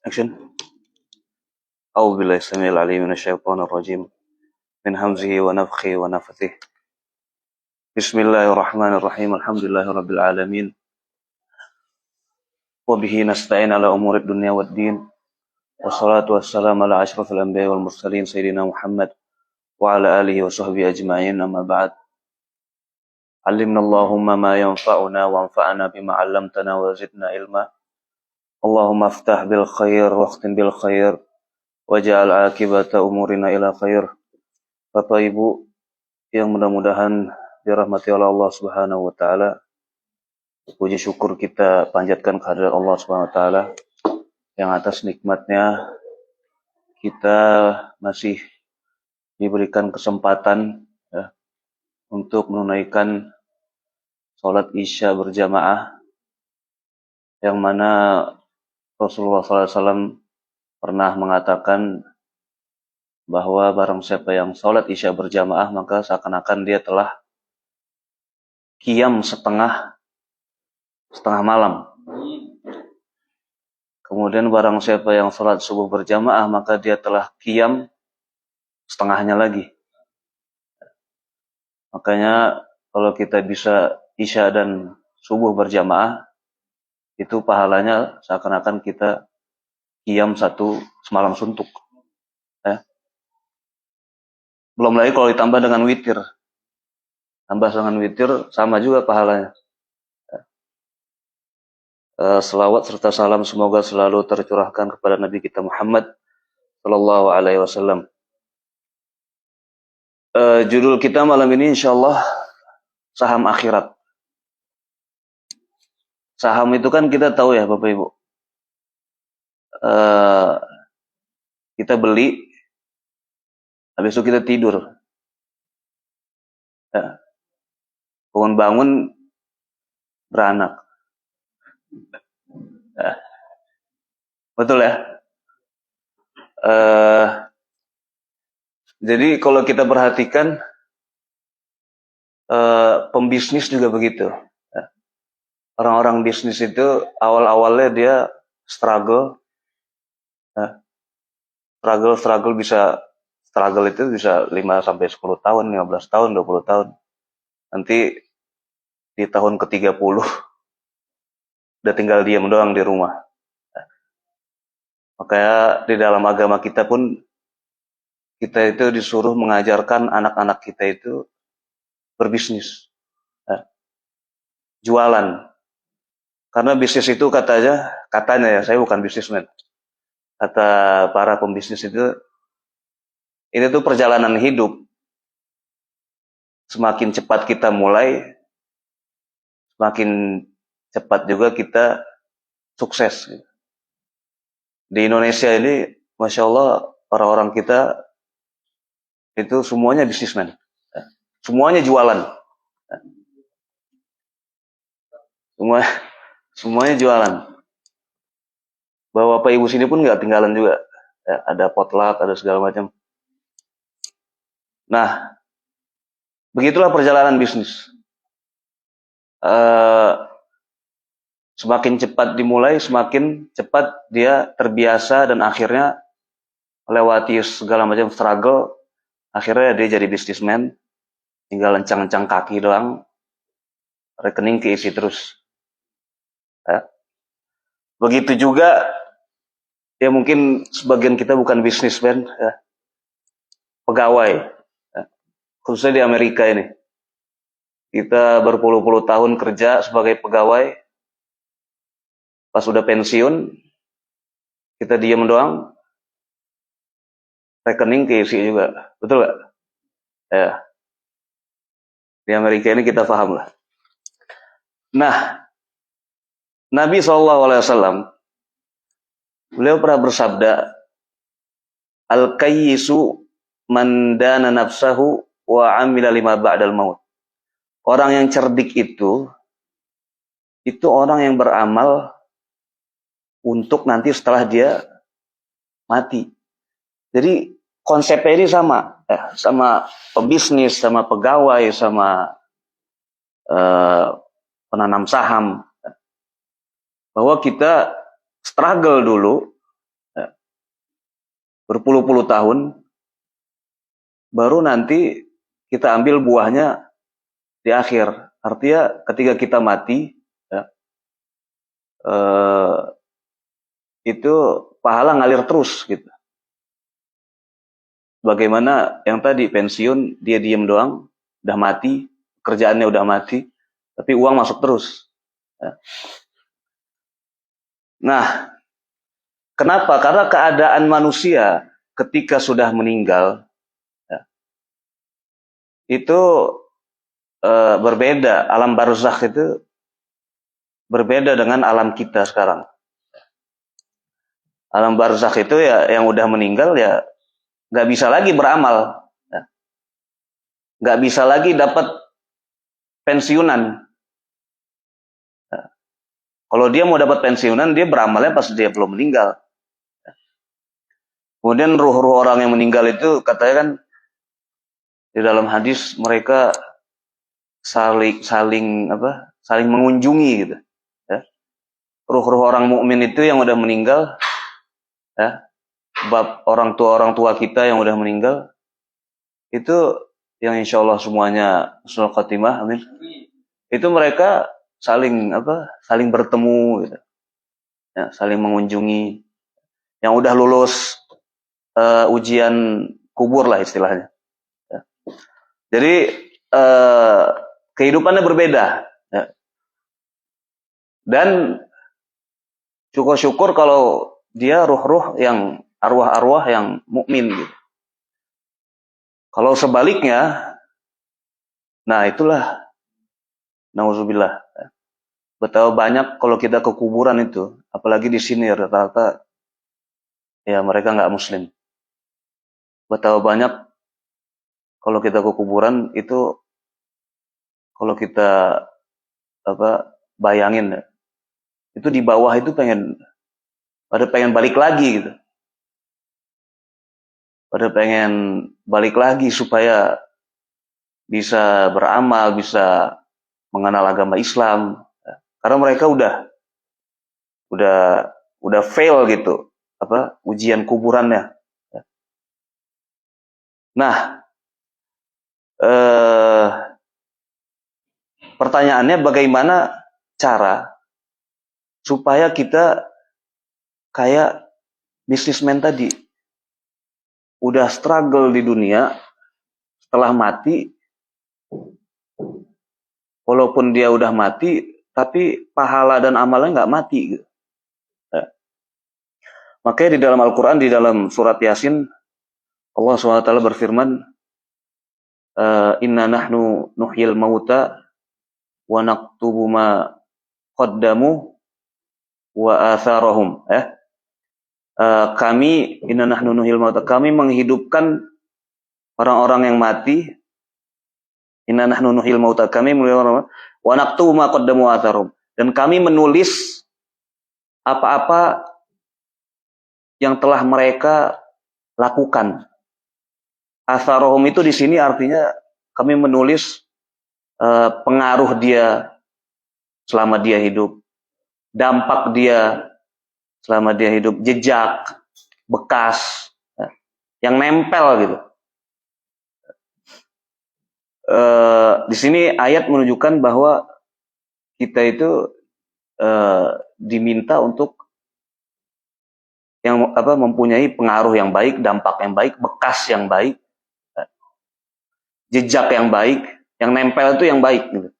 Action. أعوذ بالله السميع العليم من الشيطان الرجيم من همزه ونفخه ونفثه. بسم الله الرحمن الرحيم. الحمد لله رب العالمين وبه نستعين على أمور الدنيا والدين والصلاة والسلام على أشرف الأنبياء والمرسلين سيدنا محمد وعلى آله وصحبه أجمعين. أما بعد. علمنا اللهم ما ينفعنا وانفعنا بما علمتنا وزدنا علما. اللهم افتح بالخير واختم بالخير waj'al akibata umurina ila khair. Bapak Ibu yang mudah-mudahan dirahmati oleh Allah Subhanahu wa taala, puji syukur kita panjatkan kehadirat Allah Subhanahu wa taala yang atas nikmatnya kita masih diberikan kesempatan untuk menunaikan salat Isya berjamaah, yang mana Rasulullah SAW pernah mengatakan bahwa barang siapa yang sholat Isya berjamaah maka seakan-akan dia telah qiyam setengah malam. Kemudian barang siapa yang sholat subuh berjamaah maka dia telah qiyam setengahnya lagi. Makanya kalau kita bisa Isya dan subuh berjamaah, itu pahalanya seakan-akan kita qiyam satu semalam suntuk. Belum lagi kalau ditambah dengan witir. Tambah dengan witir sama juga pahalanya. Selawat serta salam semoga selalu tercurahkan kepada Nabi kita Muhammad sallallahu alaihi wasallam. Judul kita malam ini insyaallah saham akhirat. Saham itu kan kita tahu ya Bapak Ibu. Kita beli, habis itu kita tidur. Bangun-bangun beranak. Betul ya? Jadi kalau kita perhatikan, pembisnis juga begitu. Orang-orang bisnis itu awal-awalnya dia struggle itu bisa 5 sampai 10 tahun, 15 tahun, 20 tahun. Nanti di tahun ke-30 udah tinggal diam doang di rumah. Makanya di dalam agama kita pun kita itu disuruh mengajarkan anak-anak kita itu berbisnis. Jualan. Karena bisnis itu katanya ya, saya bukan bisnismen. Kata para pembisnis itu, ini tuh perjalanan hidup. Semakin cepat kita mulai, semakin cepat juga kita sukses. Di Indonesia ini, Masya Allah, orang-orang kita itu semuanya bisnismen. Semuanya jualan. Semuanya jualan. Bapak Ibu sini pun nggak tinggalan juga. Ada potluck, ada segala macam. Nah, begitulah perjalanan bisnis. Semakin cepat dimulai, semakin cepat dia terbiasa dan akhirnya melewati segala macam struggle. Akhirnya dia jadi bisnismen, tinggal lencang-lencang kaki doang, rekening keisi terus. Begitu juga, ya mungkin sebagian kita bukan bisnismen, pegawai, khususnya di Amerika ini. Kita berpuluh-puluh tahun kerja sebagai pegawai, pas udah pensiun, kita diam doang, rekening keisi juga, betul gak? Ya. Di Amerika ini kita paham lah. Nah, Nabi SAW, beliau pernah bersabda, Al-Qayyisu man dana nafsahu wa amila lima ba'dal maut. Orang yang cerdik itu orang yang beramal untuk nanti setelah dia mati. Jadi konsepnya ini sama pebisnis, sama pegawai, sama penanam saham. Bahwa kita struggle dulu berpuluh-puluh tahun, baru nanti kita ambil buahnya di akhir. Artinya ketika kita mati, ya, itu pahala ngalir terus gitu. Bagaimana yang tadi pensiun, dia diem doang, udah mati, kerjaannya udah mati, tapi uang masuk terus. Ya. Nah, kenapa? Karena keadaan manusia ketika sudah meninggal, ya, itu berbeda. Alam barzakh itu berbeda dengan alam kita sekarang. Alam barzakh itu ya yang udah meninggal ya nggak bisa lagi beramal, ya. Nggak bisa lagi dapat pensiunan. Ya. Kalau dia mau dapat pensiunan, dia beramalnya pas dia belum meninggal. Ya. Kemudian ruh-ruh orang yang meninggal itu katanya kan di dalam hadis mereka saling mengunjungi gitu. Ya. Ruh-ruh orang mukmin itu yang udah meninggal, ya, bab orang tua kita yang udah meninggal, itu yang insya Allah semuanya husnul khotimah, amin. Itu mereka saling bertemu gitu. Ya, saling mengunjungi yang udah lulus ujian kubur lah istilahnya. Ya. Jadi kehidupannya berbeda, ya. Dan syukur-syukur kalau dia ruh-ruh yang arwah-arwah yang mukmin gitu. Kalau sebaliknya, nah itulah nauzubillah. Betapa banyak kalau kita ke kuburan itu, apalagi di sini rata-rata ya mereka nggak muslim. Betapa banyak kalau kita ke kuburan itu, kalau kita bayangin, itu di bawah itu pengen balik lagi gitu. Pada pengen balik lagi supaya bisa beramal, bisa mengenal agama Islam. Karena mereka udah fail gitu, ujian kuburannya. Nah, pertanyaannya bagaimana cara supaya kita kayak bisnismen tadi, udah struggle di dunia, setelah mati, walaupun dia udah mati, tapi pahala dan amalnya nggak mati gitu. Ya. Makanya di dalam Al-Quran, di dalam surat Yasin, Allah SWT berfirman, Inna nahnu nuhyil mauta wa naktubu ma qaddamu wa atharahum. Kami inna nahnu nuhyil mauta, kami menghidupkan orang-orang yang mati. Inna nahnu nuhyil mauta, kami menghidupkan wa naktubu ma qaddamu wa atharahum, dan kami menulis apa-apa yang telah mereka lakukan. Atharahum itu di sini artinya kami menulis pengaruh dia selama dia hidup, dampak dia selama dia hidup, jejak, bekas, ya, yang nempel gitu. Di sini ayat menunjukkan bahwa kita itu diminta untuk yang mempunyai pengaruh yang baik, dampak yang baik, bekas yang baik, jejak yang baik, yang nempel itu yang baik gitu.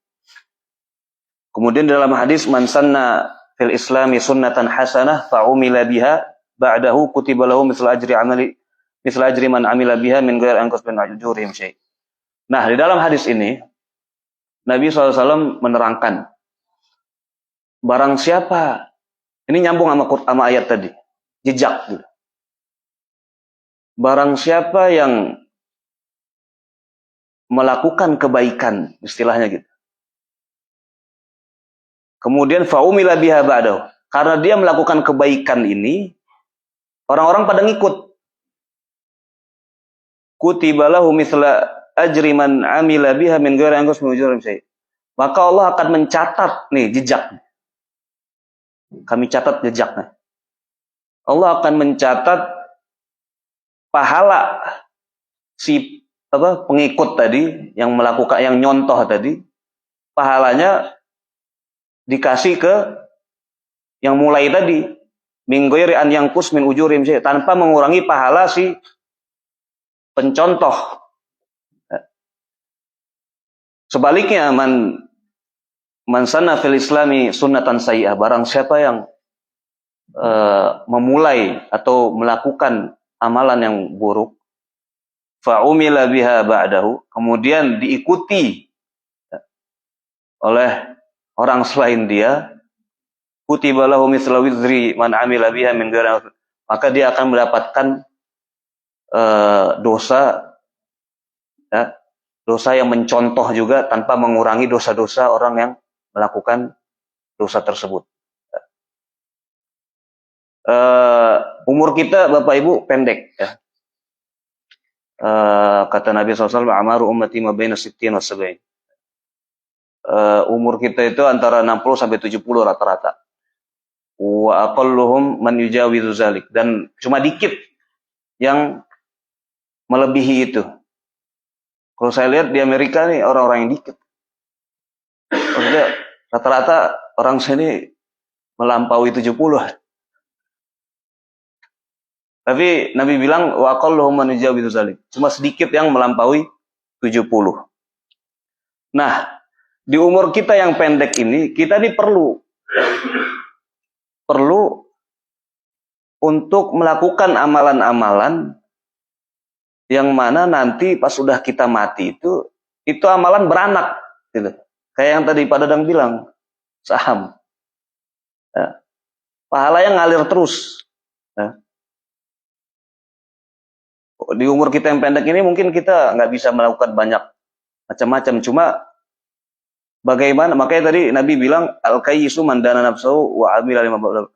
Kemudian dalam hadis, man sanna fil islami sunnatan hasanah fa'umila biha ba'dahu kutiba lahu misla ajri man amila biha min ghairi anqas bin ajurihim syai'. Nah, di dalam hadis ini Nabi SAW menerangkan, barang siapa, ini nyambung sama ayat tadi, jejak gitu. Barang siapa yang melakukan kebaikan, istilahnya gitu, kemudian fa'umila biha ba'dahu, karena dia melakukan kebaikan ini, orang-orang pada ngikut. Kutiba lahu misla ajri man amila biha min ghairi anqas min ujurihim syai'. Maka Allah akan mencatat nih jejak. Kami catat jejaknya. Allah akan mencatat pahala si pengikut tadi yang melakukan, yang nyontoh tadi, pahalanya dikasih ke yang mulai tadi, min ghairi an yanqus min ujurim, tanpa mengurangi pahala si pencontoh. Sebaliknya, man sanna fil islami sunnatan sayyi'ah, barang siapa yang memulai atau melakukan amalan yang buruk, fa'umila biha ba'dahu, kemudian diikuti oleh orang selain dia, kutiba lahu mithla wizri man amila biha min ghairi, maka dia akan mendapatkan dosa, ya, dosa yang mencontoh juga tanpa mengurangi dosa-dosa orang yang melakukan dosa tersebut. Umur kita Bapak Ibu pendek, ya. Kata Nabi SAW, amaru ummati ma baina sittin wa sab'in. Umur kita itu antara 60 sampai 70 rata-rata. Wa aqalluhum man yujawizu zalik, dan cuma dikit yang melebihi itu. Kalau saya lihat di Amerika nih orang-orang yang dikit. Maksudnya rata-rata orang sini melampaui 70. Tapi Nabi bilang wa aqalluhum man yujawizu zalik, cuma sedikit yang melampaui 70. Nah, di umur kita yang pendek ini, kita ini perlu untuk melakukan amalan-amalan yang mana nanti pas sudah kita mati itu amalan beranak, gitu. Kayak yang tadi Pak Dadang bilang, saham. Ya. Pahala yang ngalir terus. Ya. Di umur kita yang pendek ini mungkin kita nggak bisa melakukan banyak macam-macam, cuma bagaimana, makanya tadi Nabi bilang al-kayyisu man dana nafsahu wa amila lima ba'da.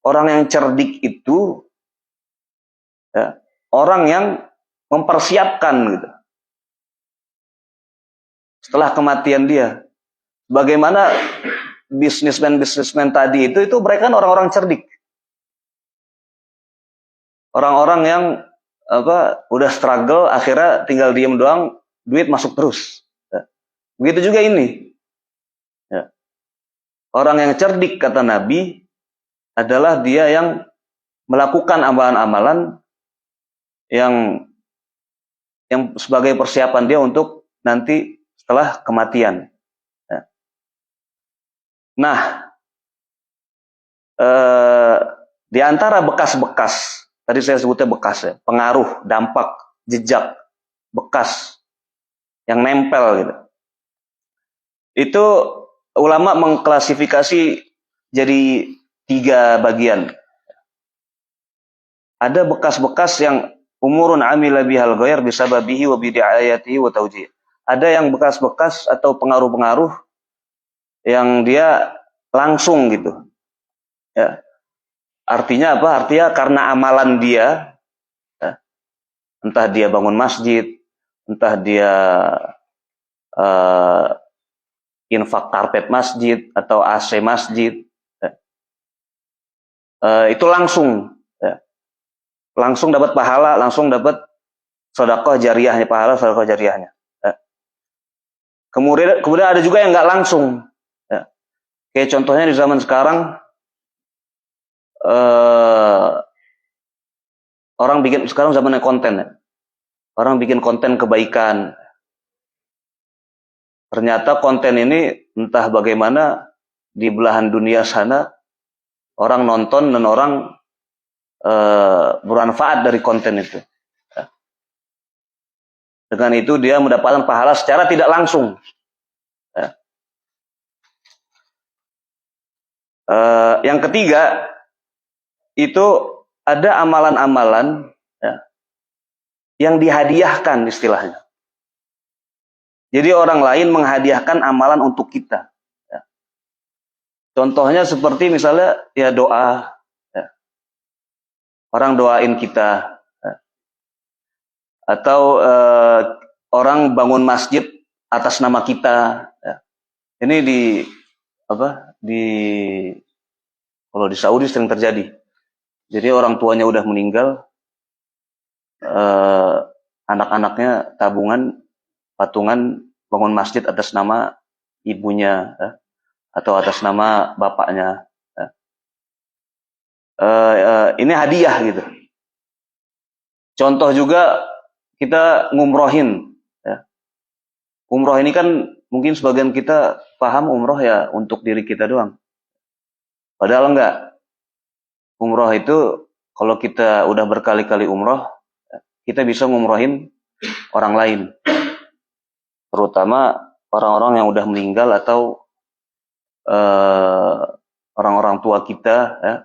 Orang yang cerdik itu, ya, orang yang mempersiapkan gitu setelah kematian dia. Bagaimana bisnismen tadi itu mereka kan orang-orang cerdik, orang-orang yang udah struggle, akhirnya tinggal diem doang, duit masuk terus. Ya. Begitu juga ini. Ya. Orang yang cerdik, kata Nabi, adalah dia yang melakukan amalan-amalan yang sebagai persiapan dia untuk nanti setelah kematian. Ya. Nah, di antara bekas-bekas, tadi saya sebutnya bekas, ya, pengaruh, dampak, jejak, bekas yang nempel gitu. Itu ulama mengklasifikasi jadi 3 bagian. Ada bekas-bekas yang umurun amila bihal ghair bisababihi wa bidi'ayatihi wa tawjih. Ada yang bekas-bekas atau pengaruh-pengaruh yang dia langsung gitu. Ya. Artinya apa? Artinya karena amalan dia, ya, entah dia bangun masjid, entah dia infak karpet masjid atau AC masjid, ya, itu langsung, ya, langsung dapat pahala, langsung dapat sedekah jariyahnya, pahala sedekah jariyahnya. Ya. Kemudian ada juga yang nggak langsung, ya. Kayak contohnya di zaman sekarang, orang bikin, sekarang zamannya konten, ya. Orang bikin konten kebaikan. Ternyata konten ini entah bagaimana di belahan dunia sana orang nonton dan orang bermanfaat dari konten itu. Ya. Dengan itu dia mendapatkan pahala secara tidak langsung. Ya. Yang ketiga, itu ada amalan-amalan, ya, yang dihadiahkan istilahnya. Jadi orang lain menghadiahkan amalan untuk kita. Ya. Contohnya seperti misalnya ya doa, ya. Orang doain kita, ya. Atau orang bangun masjid atas nama kita. Ya. Ini kalau di Saudi sering terjadi. Jadi orang tuanya udah meninggal, anak-anaknya tabungan patungan bangun masjid atas nama ibunya atau atas nama bapaknya. Ini hadiah gitu. Contoh juga kita ngumrohin. Ya. Umroh ini kan mungkin sebagian kita paham umroh ya untuk diri kita doang. Padahal enggak. Umroh itu kalau kita udah berkali-kali umroh, kita bisa ngumrohin orang lain. Terutama orang-orang yang udah meninggal atau orang-orang tua kita, ya,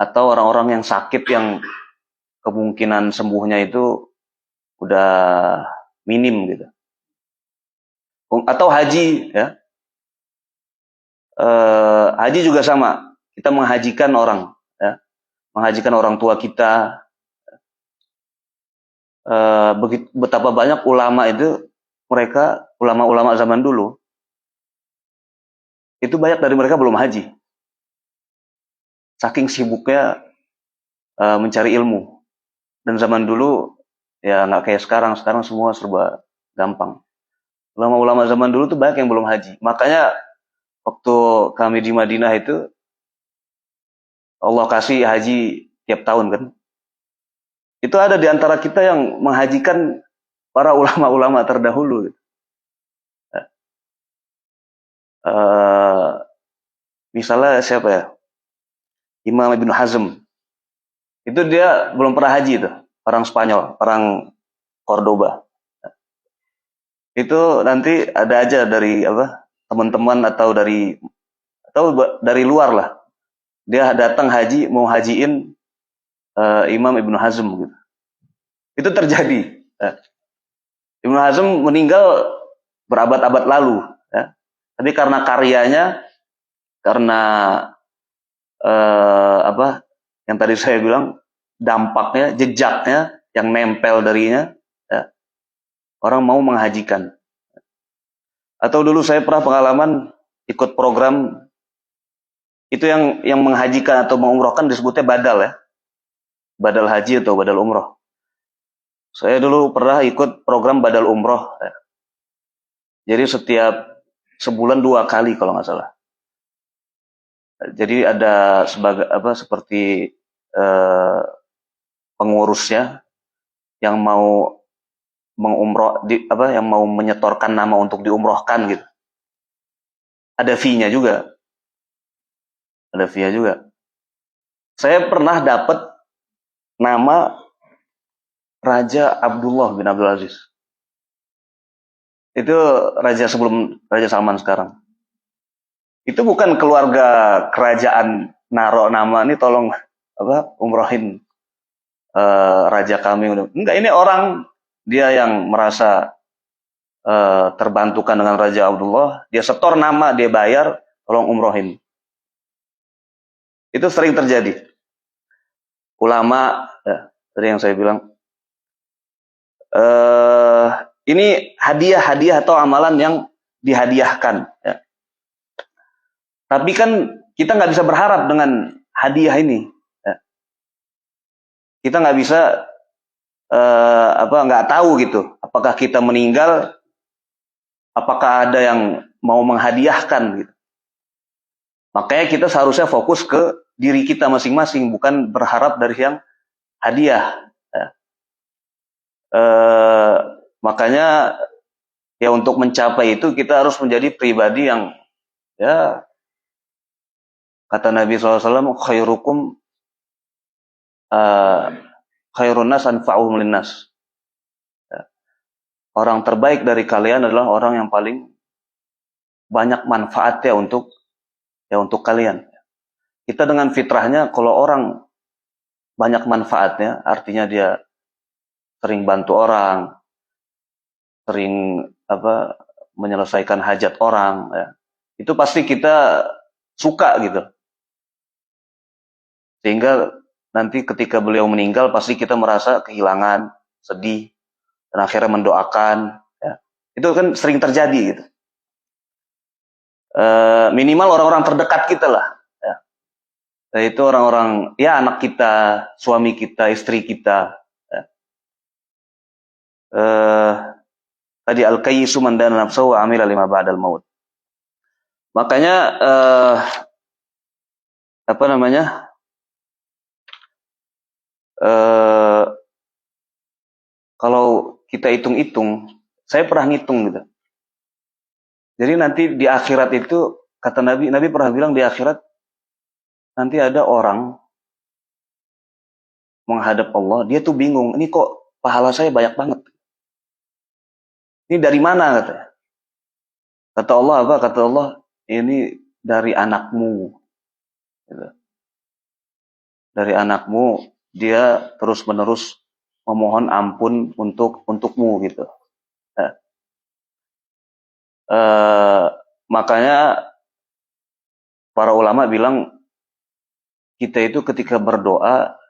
atau orang-orang yang sakit yang kemungkinan sembuhnya itu udah minim gitu. Atau haji, ya, haji juga sama. Kita menghajikan orang, ya, menghajikan orang tua kita. Betapa banyak ulama itu, mereka ulama-ulama zaman dulu itu banyak dari mereka belum haji, saking sibuknya mencari ilmu. Dan zaman dulu ya nggak kayak sekarang semua serba gampang. Ulama-ulama zaman dulu tuh banyak yang belum haji. Makanya waktu kami di Madinah itu Allah kasih haji tiap tahun kan. Itu ada di antara kita yang menghajikan para ulama-ulama terdahulu. Misalnya siapa ya? Imam Ibn Hazm. Itu dia belum pernah haji tuh. Orang Spanyol, orang Cordoba. Itu nanti ada aja dari teman-teman atau dari luar lah. Dia datang haji, mau hajiin Imam Ibn Hazm gitu. Itu terjadi. Ibn Hazm meninggal berabad-abad lalu, ya. Tapi karena karyanya, karena yang tadi saya bilang, dampaknya, jejaknya yang nempel darinya, ya, orang mau menghajikan. Atau dulu saya pernah pengalaman ikut program itu yang menghajikan atau mengumrohkan disebutnya badal, ya, badal haji atau badal umroh. Saya dulu pernah ikut program badal umroh, ya. Jadi setiap sebulan 2 kali kalau nggak salah. Jadi ada seperti pengurusnya yang mau yang mau menyetorkan nama untuk diumrohkan gitu. Ada fee-nya juga. Saya pernah dapat nama Raja Abdullah bin Abdul Aziz. Itu raja sebelum Raja Salman sekarang. Itu bukan keluarga kerajaan naro nama ini tolong umrohin raja kami. Enggak, ini orang dia yang merasa terbantukan dengan Raja Abdullah, dia setor nama, dia bayar, tolong umrohin. Itu sering terjadi. Ulama, ya, tadi yang saya bilang, ini hadiah atau amalan yang dihadiahkan, ya. Tapi kan kita nggak bisa berharap dengan hadiah ini, ya. Kita nggak bisa nggak tahu gitu, apakah kita meninggal, apakah ada yang mau menghadiahkan gitu. Makanya kita seharusnya fokus ke diri kita masing-masing, bukan berharap dari yang hadiah, ya. Makanya ya untuk mencapai itu kita harus menjadi pribadi yang, ya, kata Nabi SAW, khairukum khairun nas anfa'uhum linnas. Ya. Orang terbaik dari kalian adalah orang yang paling banyak manfaatnya untuk kalian. Kita dengan fitrahnya, kalau orang banyak manfaatnya, artinya dia sering bantu orang, sering menyelesaikan hajat orang, ya, itu pasti kita suka gitu. Sehingga nanti ketika beliau meninggal pasti kita merasa kehilangan, sedih, dan akhirnya mendoakan, ya. Itu kan sering terjadi gitu. Minimal orang-orang terdekat kita lah, ya. Yaitu orang-orang, ya, anak kita, suami kita, istri kita, ya. tadi al-kayyisu man dana nafsahu wa amila lima ba'dal maut. Makanya apa namanya? Kalau kita hitung-hitung, saya pernah ngitung gitu. Jadi nanti di akhirat itu, kata Nabi pernah bilang di akhirat nanti ada orang menghadap Allah, dia tuh bingung, ini kok pahala saya banyak banget. Ini dari mana katanya? Kata Allah apa? Kata Allah, ini dari anakmu. Gitu. Dari anakmu, dia terus-menerus memohon ampun untukmu gitu. Makanya para ulama bilang kita itu ketika berdoa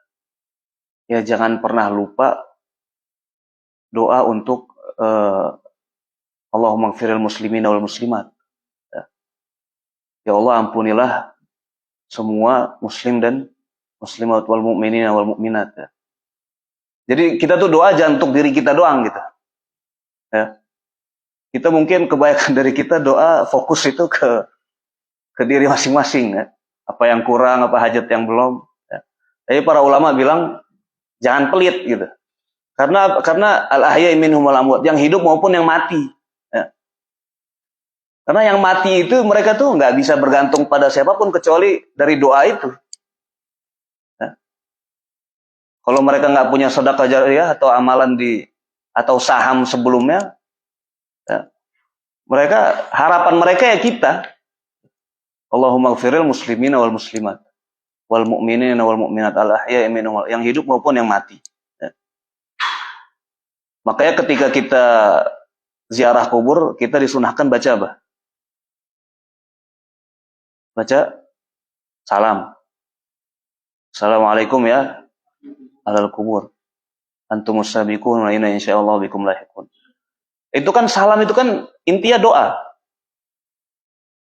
ya jangan pernah lupa doa untuk Allahumma gfiril muslimina wal muslimat. Ya Allah ampunilah semua muslim dan muslimat wal mu'minina wal mu'minat. Jadi kita tuh doa jangan untuk diri kita doang gitu. Ya. Kita mungkin kebanyakan dari kita doa fokus itu ke diri masing-masing ya. Apa yang kurang, apa hajat yang belum. Ya. Tapi para ulama bilang jangan pelit gitu. Karena al-ahya'i minhum wal amwat, yang hidup maupun yang mati. Ya. Karena yang mati itu mereka tuh nggak bisa bergantung pada siapapun kecuali dari doa itu. Ya. Kalau mereka nggak punya sedekah jariyah atau amalan atau saham sebelumnya, ya, mereka harapan mereka ya kita. Allahumma gfiril muslimina wal muslimat wal mu'minina wal mu'minat al-ahya'i minhum, yang hidup maupun yang mati. Ya. Makanya ketika kita ziarah kubur, kita disunahkan baca apa? Baca salam. Assalamualaikum ya alal kubur. Antumus sabiqun wa inna insyaallah bikum lahiqun. Itu kan salam, itu kan intinya doa.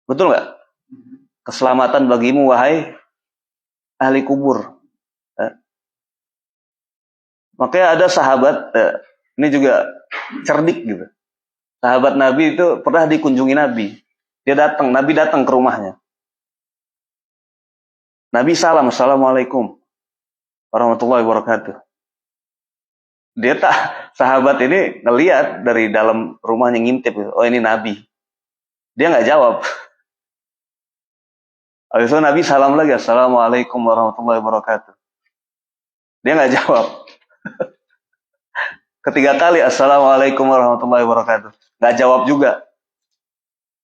Betul nggak? Keselamatan bagimu wahai ahli kubur. Makanya ada sahabat, ini juga cerdik gitu. Sahabat Nabi itu pernah dikunjungi Nabi. Nabi datang ke rumahnya. Nabi salam, assalamualaikum warahmatullahi wabarakatuh. Sahabat ini ngelihat dari dalam rumahnya, ngintip, oh ini Nabi. Dia nggak jawab. Habis itu Nabi salam lagi, assalamualaikum warahmatullahi wabarakatuh. Dia nggak jawab. Ketiga kali, assalamualaikum warahmatullahi wabarakatuh. Nggak jawab juga.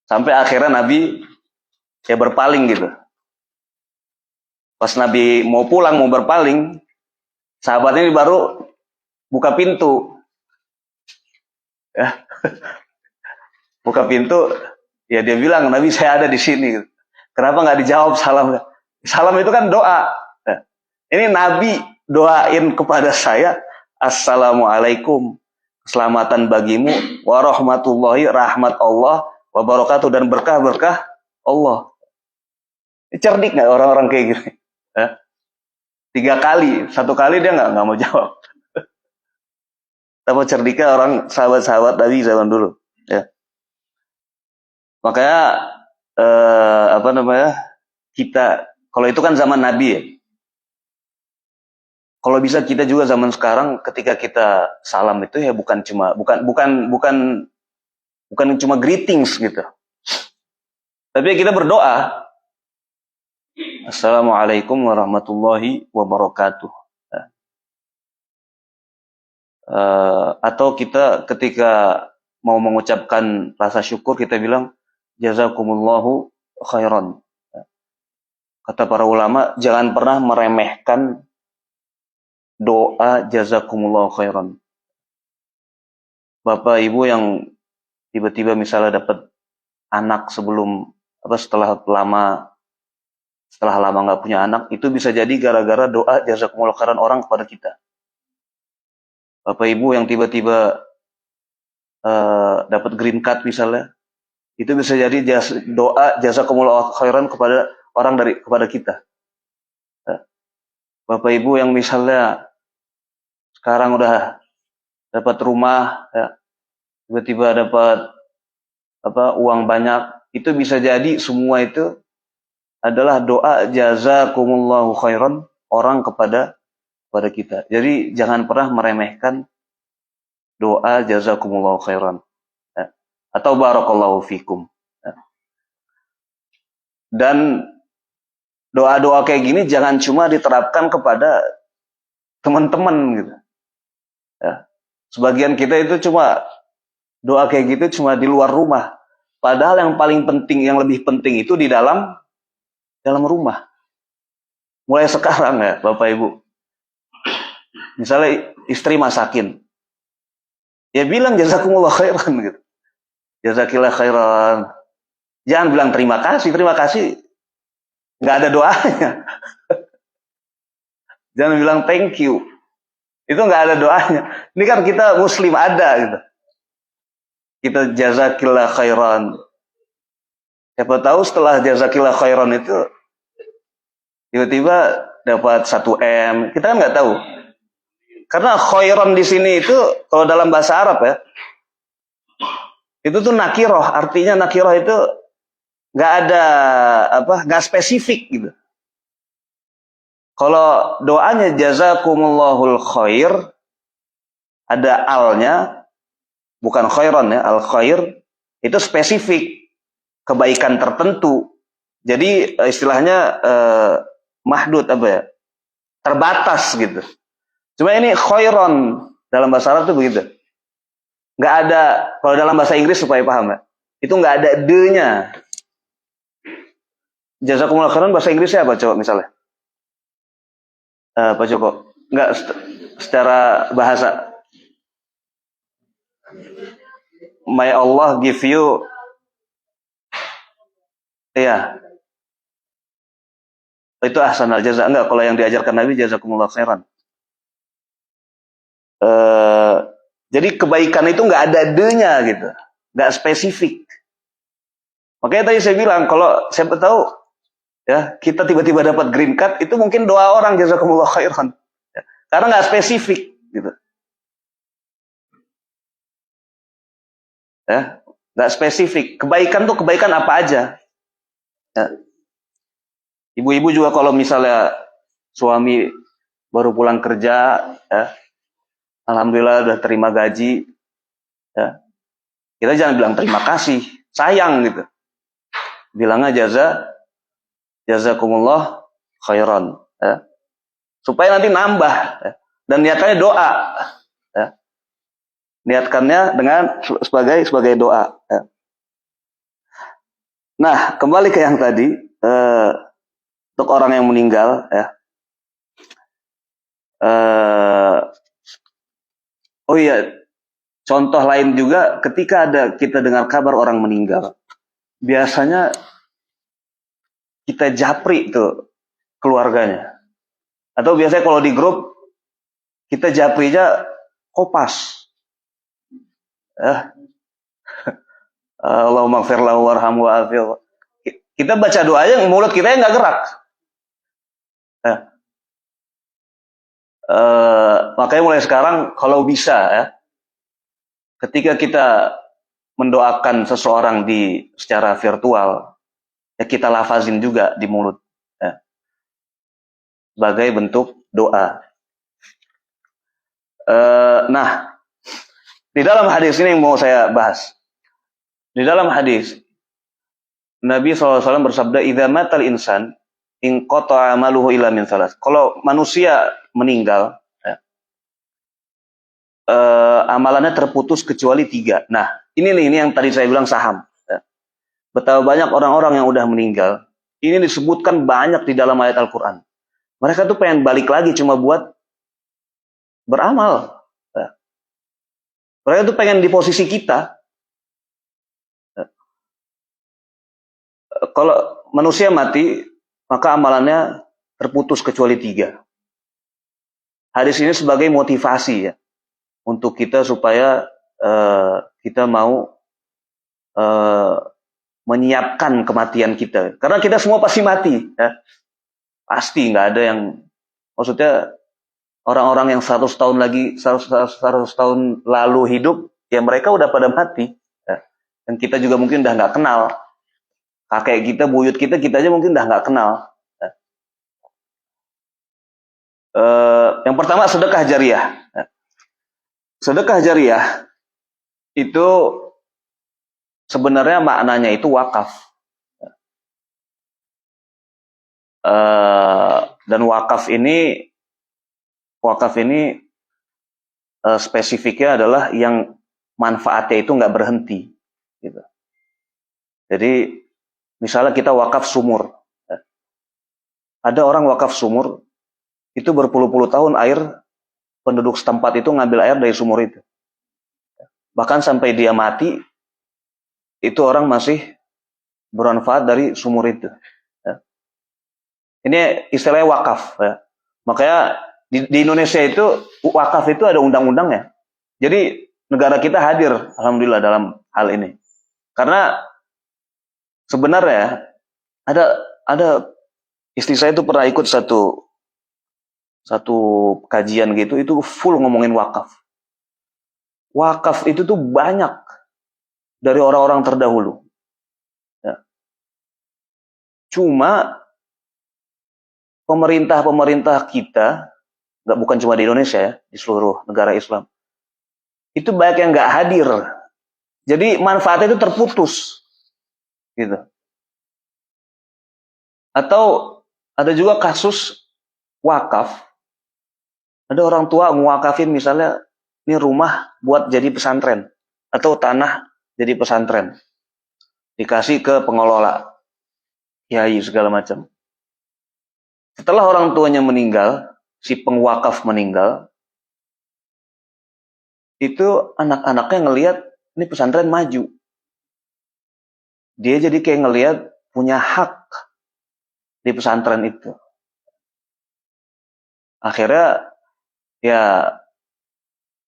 Sampai akhirnya Nabi ya berpaling gitu. Pas Nabi mau pulang, mau berpaling, sahabat ini baru buka pintu. Ya. Buka pintu, ya dia bilang, Nabi saya ada di sini. Kenapa nggak dijawab salam? Salam itu kan doa. Ya. Ini Nabi doain kepada saya, assalamualaikum, keselamatan bagimu, warahmatullahi, rahmat Allah, wabarakatuh, dan berkah-berkah Allah. Cerdik nggak orang-orang kayak gini? Ya. 3 kali, 1 kali dia nggak mau jawab. Tapi cerdiknya orang sahabat-sahabat Nabi zaman dulu. Ya. Makanya kita, kalau itu kan zaman Nabi ya. Kalau bisa kita juga zaman sekarang ketika kita salam itu ya bukan cuma greetings gitu. Tapi kita berdoa. Assalamualaikum warahmatullahi wabarakatuh. Atau kita ketika mau mengucapkan rasa syukur kita bilang jazakumullahu khairan. Kata para ulama, jangan pernah meremehkan doa jazakumullahu khairan. Bapak Ibu yang tiba-tiba misalnya dapat anak setelah lama nggak punya anak, itu bisa jadi gara-gara doa jazakumullahu khairan orang kepada kita. Bapak Ibu yang tiba-tiba dapat green card misalnya, itu bisa jadi doa jazakumullahu khairan kepada kepada kita. Bapak Ibu yang misalnya sekarang udah dapat rumah, ya, tiba-tiba dapat uang banyak, itu bisa jadi semua itu adalah doa jazakumullahu khairan orang kepada kita. Jadi jangan pernah meremehkan doa jazakumullahu khairan, ya, atau barakallahu fikum. Ya. Dan doa-doa kayak gini jangan cuma diterapkan kepada teman-teman gitu. Ya. Sebagian kita itu cuma doa kayak gitu cuma di luar rumah. Padahal yang paling penting, yang lebih penting itu di dalam rumah. Mulai sekarang ya, Bapak Ibu. Misalnya istri masakin. Ya bilang jazakumullah khairan gitu. Jazakillah khairan. Jangan bilang terima kasih nggak ada doanya. Jangan bilang thank you. Itu nggak ada doanya. Ini kan kita muslim ada gitu. Kita jazakillah khairan. Siapa tahu setelah jazakillah khairan itu tiba-tiba dapat 1 M. Kita kan nggak tahu. Karena khairan di sini itu kalau dalam bahasa Arab ya, itu tuh nakiroh. Artinya nakiroh itu nggak ada nggak spesifik gitu. Kalau doanya jazakumullahu khair, ada alnya, bukan khairan ya, al khair itu spesifik, kebaikan tertentu. Jadi istilahnya mahdud terbatas gitu. Cuma ini khairan dalam bahasa Arab itu begitu. Nggak ada, kalau dalam bahasa Inggris supaya paham ya, itu nggak ada de-nya. Jazakumullah khairan bahasa Inggrisnya apa coba misalnya? Pak Joko, nggak secara bahasa. May Allah give you, iya. Itu ahsanal jaza. Enggak, kalau yang diajarkan Nabi jazakumullah khairan. Jadi kebaikan itu nggak ada de-nya gitu, nggak spesifik. Makanya tadi saya bilang kalau siapa tahu ya kita tiba-tiba dapat green card itu mungkin doa orang jazakumullah khairan, ya, karena nggak spesifik gitu, ya nggak spesifik. Kebaikan tuh kebaikan apa aja. Ya. Ibu-ibu juga kalau misalnya suami baru pulang kerja, ya, alhamdulillah udah terima gaji, ya, kita jangan bilang terima kasih, sayang gitu. Bilangnya jazakumullah khairan, ya. Supaya nanti nambah, ya. Dan niatkannya doa, ya. Niatkannya dengan sebagai doa, ya. Nah, kembali ke yang tadi, untuk orang yang meninggal, ya. Oh iya, contoh lain juga ketika kita dengar kabar orang meninggal, biasanya kita japri tuh keluarganya. Atau biasanya kalau di grup kita japrinya kopas. Allahumma gfir lahu warhamhu wa'afil. Kita baca doanya, mulut kita nggak gerak. Makanya mulai sekarang kalau bisa ya, ketika kita mendoakan seseorang secara virtual, ya kita lafazin juga di mulut, ya, sebagai bentuk doa. Nah, di dalam hadis ini yang mau saya bahas. Di dalam hadis Nabi SAW bersabda, "Idza matal insan in qata'a amaluhu illa min salas." Kalau manusia meninggal, ya, amalannya terputus kecuali 3. Nah, ini yang tadi saya bilang saham. Ya. Betapa banyak orang-orang yang udah meninggal. Ini disebutkan banyak di dalam ayat Al-Quran. Mereka tuh pengen balik lagi cuma buat beramal. Ya. Mereka tuh pengen di posisi kita. Ya. Kalau manusia mati, maka amalannya terputus kecuali 3. Hadis ini sebagai motivasi ya, untuk kita supaya kita mau menyiapkan kematian kita. Karena kita semua pasti mati, ya. Pasti, nggak ada yang, maksudnya orang-orang yang 100 tahun lagi 100 tahun lalu hidup, ya mereka udah pada mati. Ya. Dan kita juga mungkin udah nggak kenal. Kakek kita, buyut kita aja mungkin udah nggak kenal. Ya. Yang pertama sedekah jariah. Ya. Sedekah jariah itu sebenarnya maknanya itu wakaf. Dan wakaf ini spesifiknya adalah yang manfaatnya itu nggak berhenti, gitu. Jadi misalnya kita wakaf sumur, ada orang wakaf sumur itu berpuluh-puluh tahun air penduduk setempat itu ngambil air dari sumur itu, bahkan sampai dia mati itu orang masih bermanfaat dari sumur itu. Ini istilahnya wakaf. Ya. Makanya di Indonesia itu wakaf itu ada undang-undangnya. Jadi negara kita hadir, alhamdulillah dalam hal ini. Karena sebenarnya ada istri saya itu pernah ikut satu kajian gitu, itu full ngomongin wakaf. Wakaf itu tuh banyak dari orang-orang terdahulu. Ya. Cuma pemerintah kita, bukan cuma di Indonesia ya, di seluruh negara Islam, itu banyak yang nggak hadir. Jadi manfaatnya itu terputus, gitu. Atau ada juga kasus wakaf, ada orang tua ngewakafin misalnya ini rumah buat jadi pesantren atau tanah jadi pesantren, dikasih ke pengelola, kiai segala macam. Setelah orang tuanya meninggal, si pengwakaf meninggal, itu anak-anaknya ngelihat ini pesantren maju. Dia jadi kayak ngelihat punya hak di pesantren itu. Akhirnya ya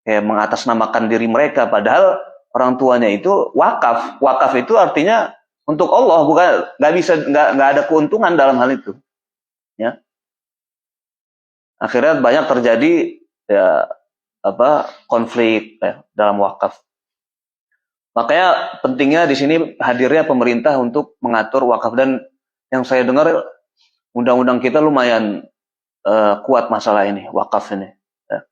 mengatasnamakan diri mereka, padahal orang tuanya itu wakaf. Wakaf itu artinya untuk Allah, bukan nggak ada keuntungan dalam hal itu. Ya. Akhirnya banyak terjadi konflik dalam wakaf. Makanya pentingnya di sini hadirnya pemerintah untuk mengatur wakaf, dan yang saya dengar undang-undang kita lumayan kuat masalah ini, wakaf ini. Ya.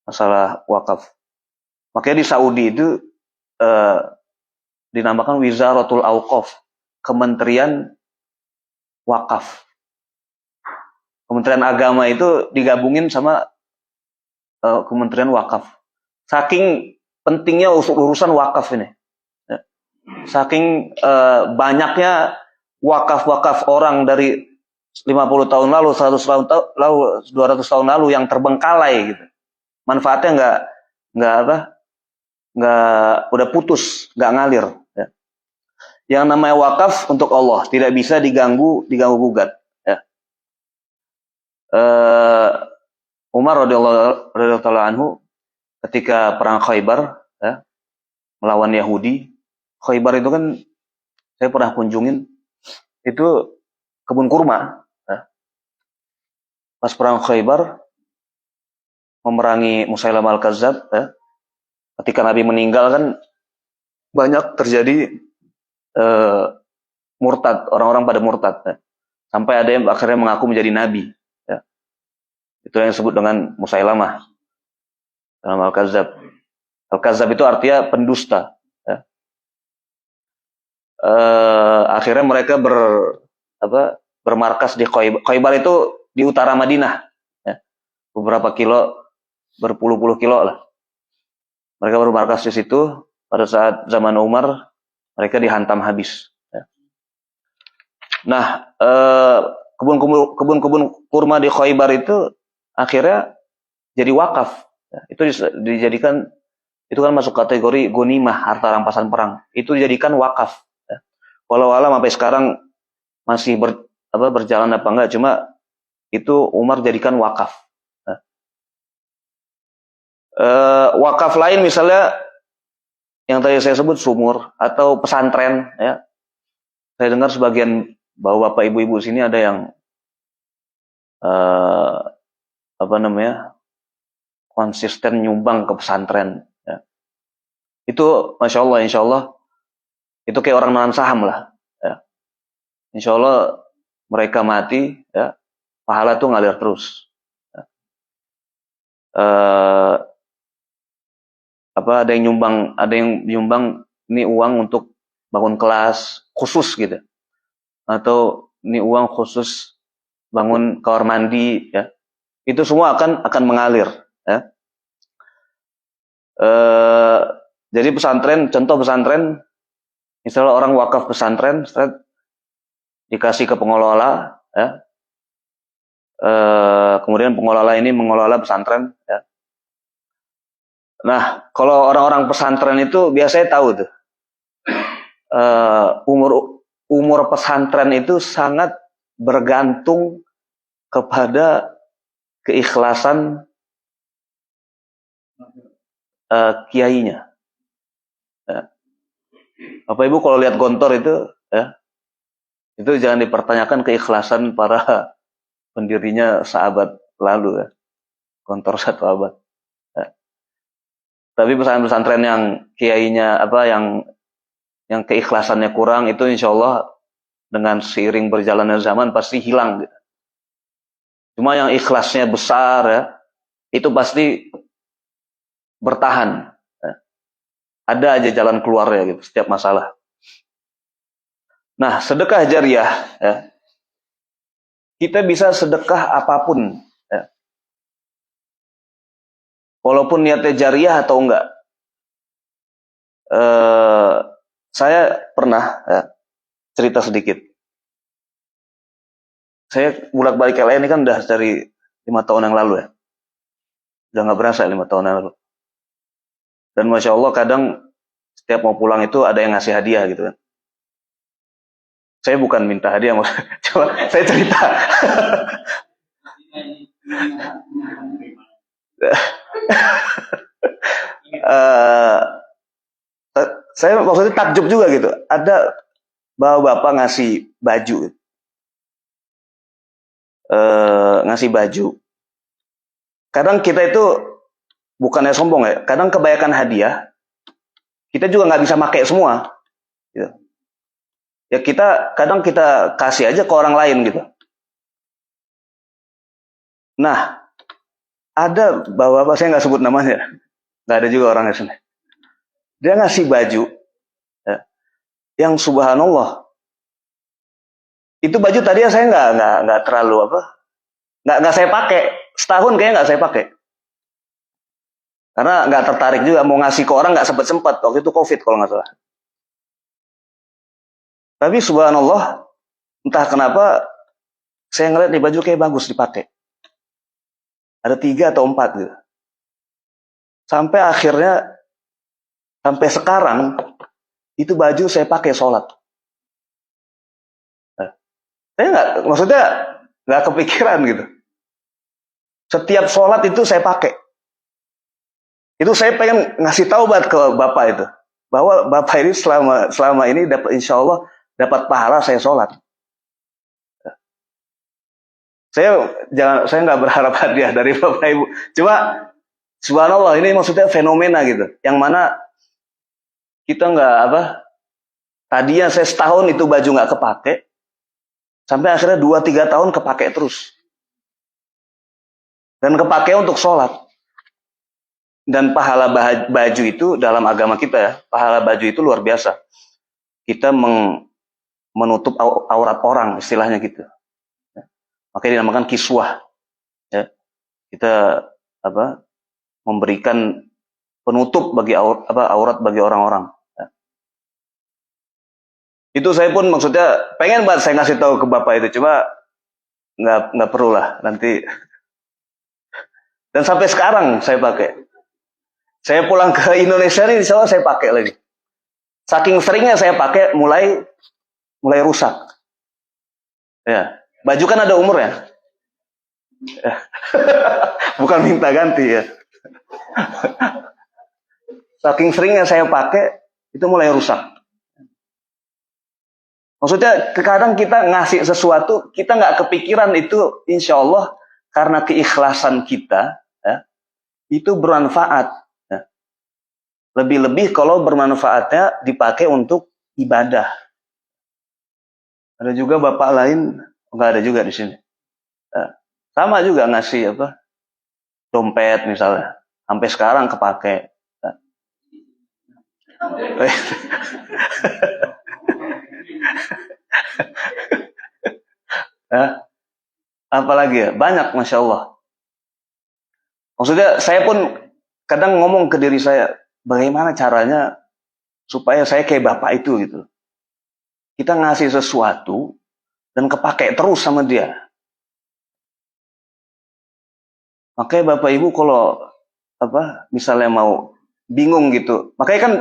Masalah wakaf. Makanya di Saudi itu dinamakan Wizaratul Auqaf, Kementerian Wakaf. Kementerian Agama itu digabungin sama Kementerian Wakaf. Saking pentingnya urusan wakaf ini. Ya. Saking banyaknya wakaf-wakaf orang dari 50 tahun lalu, 100 tahun lalu, 200 tahun lalu yang terbengkalai gitu. Manfaatnya nggak udah putus, nggak ngalir. Ya. Yang namanya wakaf untuk Allah, tidak bisa diganggu gugat. Ya. Umar radhiyallahu anhu ketika perang Khaybar, ya, melawan Yahudi. Khaybar itu kan saya pernah kunjungin, itu kebun kurma. Ya. Pas perang Khaybar memerangi Musailamah al-Kadzdzab, ya. Ketika Nabi meninggal kan banyak terjadi murtad, orang-orang pada murtad. Ya. Sampai ada yang akhirnya mengaku menjadi Nabi. Ya. Itu yang disebut dengan Musailamah al-Kadzdzab. Al-Kadzdzab itu artinya pendusta. Ya. Akhirnya mereka bermarkas di Khaybar. Khaybar itu di utara Madinah. Ya. Beberapa kilo, berpuluh-puluh kilo lah. Mereka bermarkas di situ. Pada saat zaman Umar, mereka dihantam habis. Ya. Nah, kebun-kebun kurma di Khaybar itu akhirnya jadi wakaf. Ya. Itu dijadikan, itu kan masuk kategori ghanimah, harta rampasan perang. Itu dijadikan wakaf. Ya. Walau alam sampai sekarang masih berjalan apa enggak, cuma itu Umar jadikan wakaf. Ya. Wakaf lain misalnya yang tadi saya sebut sumur atau pesantren, ya. Saya dengar sebagian bapak-bapak, ibu-ibu sini ada yang konsisten nyumbang ke pesantren. Ya. Itu insya Allah itu kayak orang menanam saham lah. Ya. Insya Allah mereka mati, ya, pahala tuh ngalir terus. Ya. Ada yang nyumbang ini uang untuk bangun kelas khusus gitu, atau ini uang khusus bangun kamar mandi, ya. Itu semua akan mengalir, ya. Jadi contoh pesantren, misalnya orang wakaf pesantren, dikasih ke pengelola, ya. Kemudian pengelola ini mengelola pesantren, ya. Nah, kalau orang-orang pesantren itu biasanya tahu tuh, umur pesantren itu sangat bergantung kepada keikhlasan kiainya. Ya. Bapak Ibu kalau lihat gontor itu, ya, itu jangan dipertanyakan keikhlasan para pendirinya sahabat lalu, ya. Gontor satu abad. Ya. Tapi pesantren yang kiainya yang keikhlasannya kurang, itu insya Allah dengan seiring berjalannya zaman pasti hilang. Gitu. Cuma yang ikhlasnya besar, ya, itu pasti bertahan. Ya. Ada aja jalan keluarnya gitu setiap masalah. Nah, sedekah jariah, ya, kita bisa sedekah apapun, ya. Walaupun niatnya jariah atau enggak. Saya pernah, ya, cerita sedikit. Saya bolak-balik LA ini kan udah dari 5 tahun yang lalu, ya. Udah nggak berasa 5 tahun yang lalu. Dan Masya Allah kadang setiap mau pulang itu ada yang ngasih hadiah gitu kan. Saya bukan minta hadiah, coba saya cerita. Saya maksudnya takjub juga gitu. Ada bapak ngasih baju, ngasih baju. Kadang kita itu bukannya sombong, ya. Kadang kebanyakan hadiah kita juga nggak bisa pakai semua. Gitu. Ya kadang kita kasih aja ke orang lain gitu. Nah, ada bapak saya nggak sebut namanya, nggak ada juga orangnya sini. Dia ngasih baju, ya, yang subhanallah. Itu baju tadi saya nggak terlalu nggak saya pakai. Setahun kayaknya nggak saya pakai. Karena nggak tertarik juga mau ngasih ke orang, nggak sempat waktu itu COVID kalau nggak salah. Tapi subhanallah, entah kenapa saya ngeliat nih baju kayak bagus dipakai. Ada 3 atau 4 gitu. Sampai akhirnya, sampai sekarang itu baju saya pakai sholat. Nah, saya maksudnya nggak kepikiran gitu. Setiap sholat itu saya pakai. Itu saya pengen ngasih tahu ke bapak itu, bahwa bapak ini selama ini dapat, insya Allah dapat pahala saya sholat. Saya nggak berharap hadiah dari bapak ibu. Cuma subhanallah, ini maksudnya fenomena gitu, yang mana kita tadinya saya setahun itu baju nggak kepake, sampai akhirnya 2-3 tahun kepake terus, dan kepake untuk sholat. Dan pahala baju itu dalam agama kita, ya, pahala baju itu luar biasa. Kita menutup aurat orang, istilahnya gitu. Makanya dinamakan kiswah. Ya. Kita memberikan penutup bagi aurat bagi orang-orang. Ya. Itu saya pun maksudnya pengen banget saya ngasih tahu ke bapak itu, cuma nggak perlu lah nanti. Dan sampai sekarang saya pakai. Saya pulang ke Indonesia ini, insya Allah saya pakai lagi. Saking seringnya saya pakai, mulai rusak. Ya, baju kan ada umurnya. Ya. Bukan minta ganti, ya. Saking seringnya saya pakai, itu mulai rusak. Maksudnya kadang kita ngasih sesuatu, kita nggak kepikiran itu insya Allah karena keikhlasan kita, ya, itu bermanfaat. Ya. Lebih-lebih kalau bermanfaatnya dipakai untuk ibadah. Ada juga bapak lain, enggak ada juga di sini. Ya. Sama juga ngasih dompet misalnya, sampai sekarang kepake. Ya. Ya. Apalagi ya, banyak Masya Allah. Maksudnya saya pun kadang ngomong ke diri saya, bagaimana caranya supaya saya kayak bapak itu gitu. Kita ngasih sesuatu dan kepake terus sama dia. Makanya bapak ibu kalau misalnya mau bingung gitu, makanya kan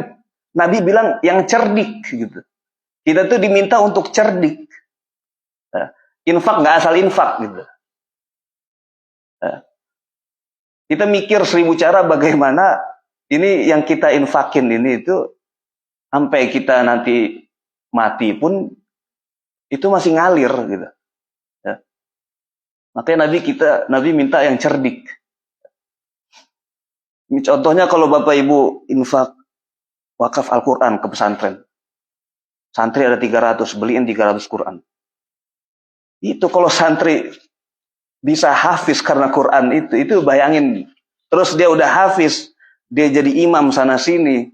Nabi bilang yang cerdik gitu. Kita tuh diminta untuk cerdik. Infak nggak asal infak gitu. Kita mikir 1000 cara bagaimana ini yang kita infakin ini itu sampai kita nanti mati pun itu masih ngalir gitu. Ya. Makanya Nabi minta yang cerdik. Contohnya kalau Bapak Ibu infak wakaf Al-Quran ke pesantren. Santri ada 300, beliin 300 Quran. Itu kalau santri bisa hafiz karena Quran itu bayangin. Terus dia udah hafiz, dia jadi imam sana sini.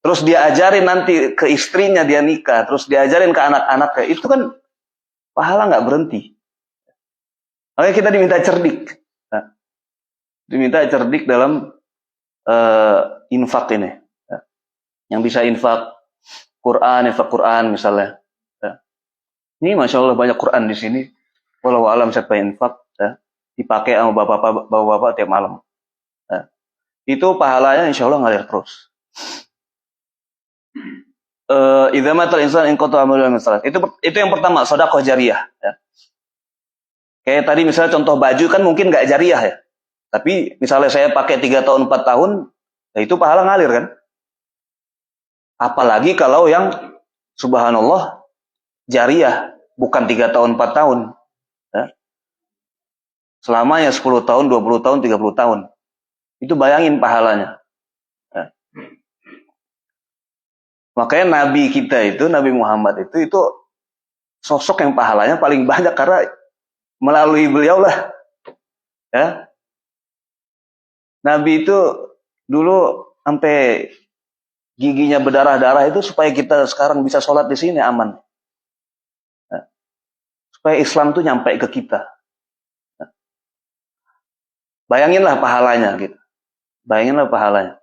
Terus dia ajarin nanti ke istrinya dia nikah, terus diajarin ke anak-anaknya. Itu kan pahala nggak berhenti. Makanya kita diminta cerdik. Diminta cerdik dalam infak ini. Yang bisa infak Quran misalnya. Ini Masya Allah banyak Quran di sini. Walau alam siapa infak. Dipakai sama bapak-bapak tiap malam. Itu pahalanya Insya Allah ngalir terus. Idza matal insan in qata amaluhu min salat. Itu yang pertama, sedekah jariyah ya. Kayak tadi misalnya contoh baju kan mungkin nggak jariyah ya. Tapi misalnya saya pakai 3 tahun 4 tahun, ya itu pahala ngalir kan. Apalagi kalau yang subhanallah jariyah, bukan 3 tahun 4 tahun. Ya. Selamanya 10 tahun, 20 tahun, 30 tahun. Itu bayangin pahalanya. Ya. Makanya Nabi kita itu, Nabi Muhammad itu sosok yang pahalanya paling banyak karena melalui beliau lah. Ya. Nabi itu dulu sampai giginya berdarah-darah itu supaya kita sekarang bisa sholat di sini aman. Ya. Supaya Islam tuh nyampe ke kita. Ya. Bayanginlah pahalanya gitu. Bayanginlah pahalanya.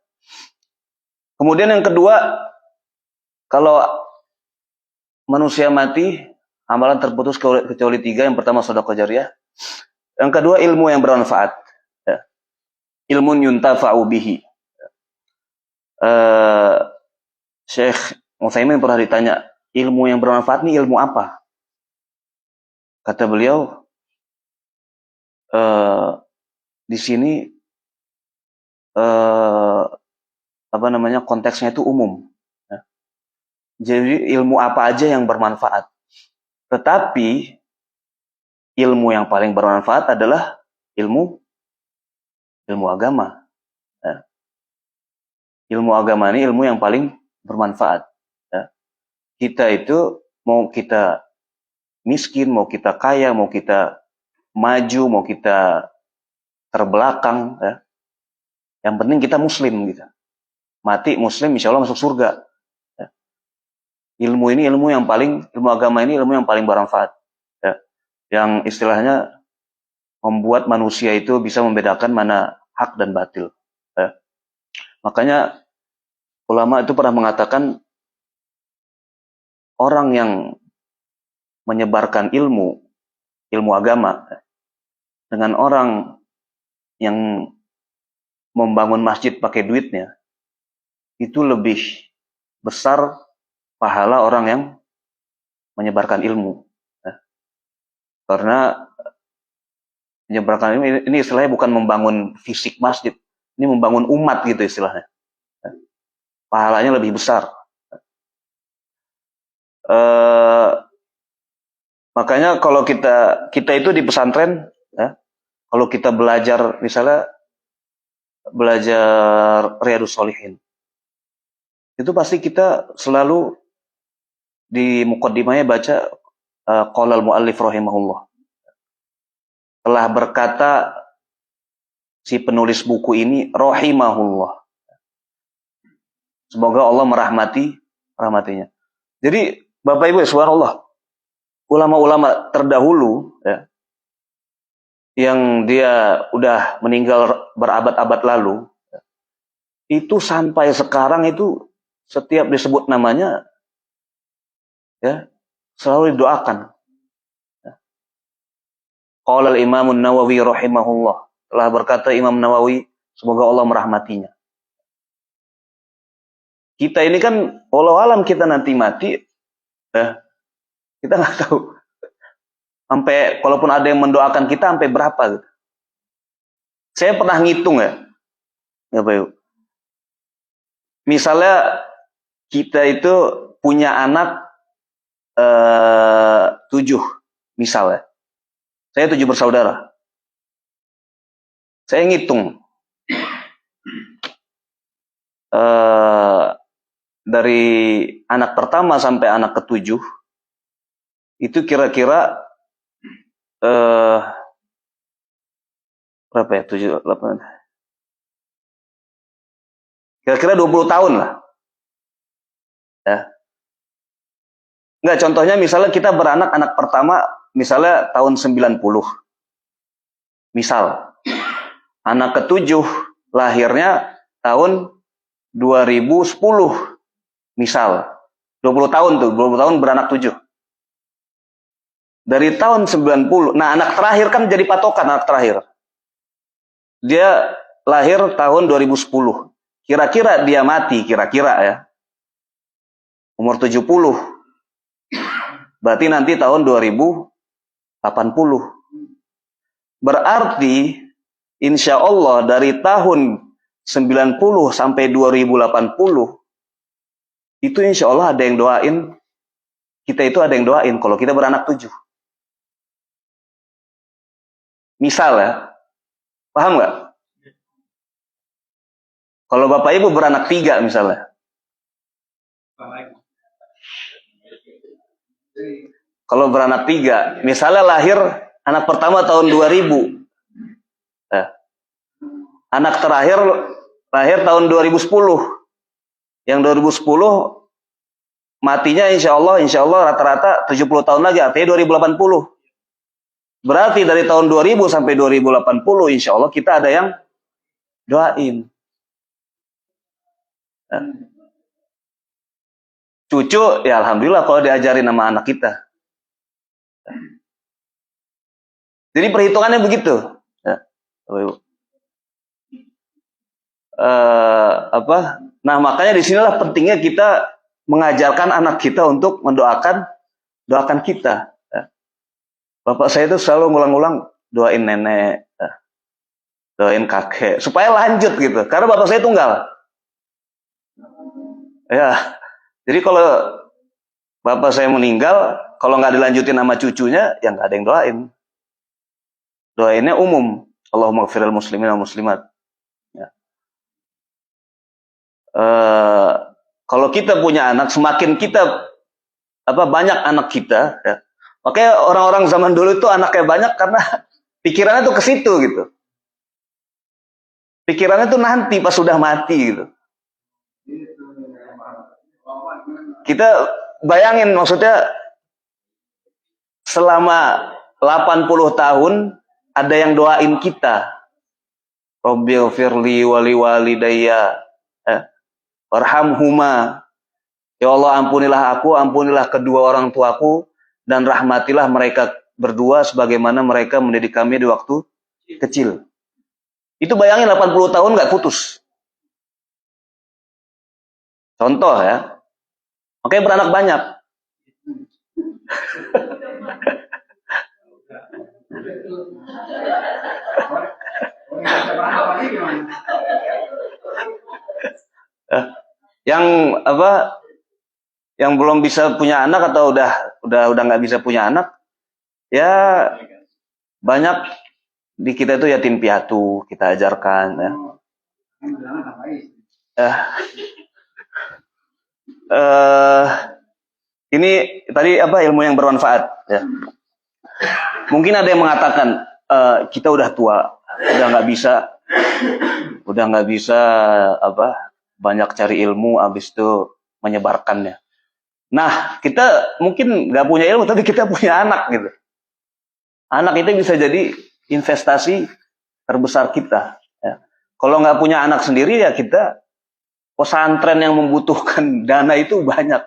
Kemudian yang kedua, kalau manusia mati, amalan terputus kecuali 3. Yang pertama sedekah jariyah. Yang kedua ilmu yang bermanfaat. Ya. Ilmun yuntafa'u bihi. Syekh Utsaimin pernah ditanya, ilmu yang bermanfaat ini ilmu apa? Kata beliau, di sini konteksnya itu umum. Ya. Jadi ilmu apa aja yang bermanfaat. Tetapi ilmu yang paling bermanfaat adalah ilmu agama. Ya. Ilmu agama ini ilmu yang paling bermanfaat. Ya. Kita itu mau kita miskin, mau kita kaya, mau kita maju, mau kita terbelakang, ya. Yang penting kita muslim gitu. Mati muslim, insya Allah masuk surga. Ya. Ilmu agama ini ilmu yang paling bermanfaat. Ya. Yang istilahnya membuat manusia itu bisa membedakan mana hak dan batil. Ya. Makanya ulama itu pernah mengatakan orang yang menyebarkan ilmu agama dengan orang yang membangun masjid pakai duitnya itu lebih besar pahala orang yang menyebarkan ilmu. Ya. Karena menyebarkan ilmu ini istilahnya bukan membangun fisik masjid, ini membangun umat gitu istilahnya. Ya. Pahalanya lebih besar. Makanya kalau kita itu di pesantren, ya, kalau kita belajar misalnya belajar Riyadhus Shalihin, itu pasti kita selalu di muqaddimahnya baca qala al-muallif rahimahullah. Telah berkata si penulis buku ini rahimahullah. Semoga Allah merahmatinya. Jadi Bapak Ibu, subhanallah, ulama-ulama terdahulu ya, yang dia udah meninggal berabad-abad lalu, itu sampai sekarang itu setiap disebut namanya ya selalu didoakan. Qala al-Imam an-Nawawi rahimahullah, telah berkata Imam Nawawi, semoga Allah merahmatinya. Kita ini kan walau alam kita nanti mati, ya, kita nggak tahu. Sampai kalaupun ada yang mendoakan kita sampai berapa gitu. Saya pernah ngitung ya Pak Ibu. Misalnya kita itu punya anak 7, misalnya. Saya 7 bersaudara. Saya ngitung dari anak pertama sampai anak ke-7 itu kira-kira berapa ya? 7, 8. Kira-kira 20 tahun lah. Ya. Enggak, contohnya misalnya kita beranak anak pertama misalnya tahun 90. Misal. Anak ke-7 lahirnya tahun 2010. Misal. 20 tahun tuh, 20 tahun beranak 7. Dari tahun 90, nah anak terakhir kan jadi patokan anak terakhir. Dia lahir tahun 2010. Kira-kira dia mati, kira-kira ya. Umur 70. Berarti nanti tahun 2080. Berarti insya Allah dari tahun 90 sampai 2080 itu insya Allah ada yang doain. Kita itu ada yang doain kalau kita beranak 7. Misal ya, paham nggak? Kalau Bapak Ibu beranak 3 misalnya. Kalau beranak 3, misalnya lahir anak pertama tahun 2000. Anak terakhir lahir tahun 2010. Yang 2010 matinya insya Allah rata-rata 70 tahun lagi, artinya 2080. Berarti dari tahun 2000 sampai 2080 insya Allah kita ada yang doain. Cucu ya alhamdulillah kalau diajarin sama anak kita. Jadi perhitungannya begitu. Nah makanya disinilah pentingnya kita mengajarkan anak kita untuk doakan kita. Bapak saya itu selalu ngulang-ngulang doain nenek, doain kakek supaya lanjut gitu. Karena bapak saya tunggal. Ya, jadi kalau bapak saya meninggal, kalau nggak dilanjutin sama cucunya, ya nggak ada yang doain. Doainnya umum. Allahumma ghfiril muslimin wal muslimat. Ya. Kalau kita punya anak, semakin kita banyak anak kita, ya, makanya orang-orang zaman dulu itu anaknya banyak karena pikirannya tuh ke situ gitu. Pikirannya tuh nanti pas sudah mati gitu. Kita bayangin maksudnya selama 80 tahun ada yang doain kita. Rabbil firli wali walidayya. Warhamhuma. Ya Allah ampunilah aku, ampunilah kedua orang tuaku, dan rahmatilah mereka berdua sebagaimana mereka mendidik kami di waktu kecil. Itu bayangin 80 tahun nggak putus. Contoh ya. Makanya beranak banyak. Yang belum bisa punya anak atau udah nggak bisa punya anak, ya banyak di kita itu yatim piatu kita ajarkan ya. Eh, eh, ini tadi apa ilmu yang bermanfaat ya. Mungkin ada yang mengatakan kita udah tua, udah nggak bisa apa banyak cari ilmu, habis itu menyebarkannya. Nah, kita mungkin nggak punya ilmu, tapi kita punya anak gitu. Anak itu bisa jadi investasi terbesar kita. Ya. Kalau nggak punya anak sendiri ya kita pesantren yang membutuhkan dana itu banyak.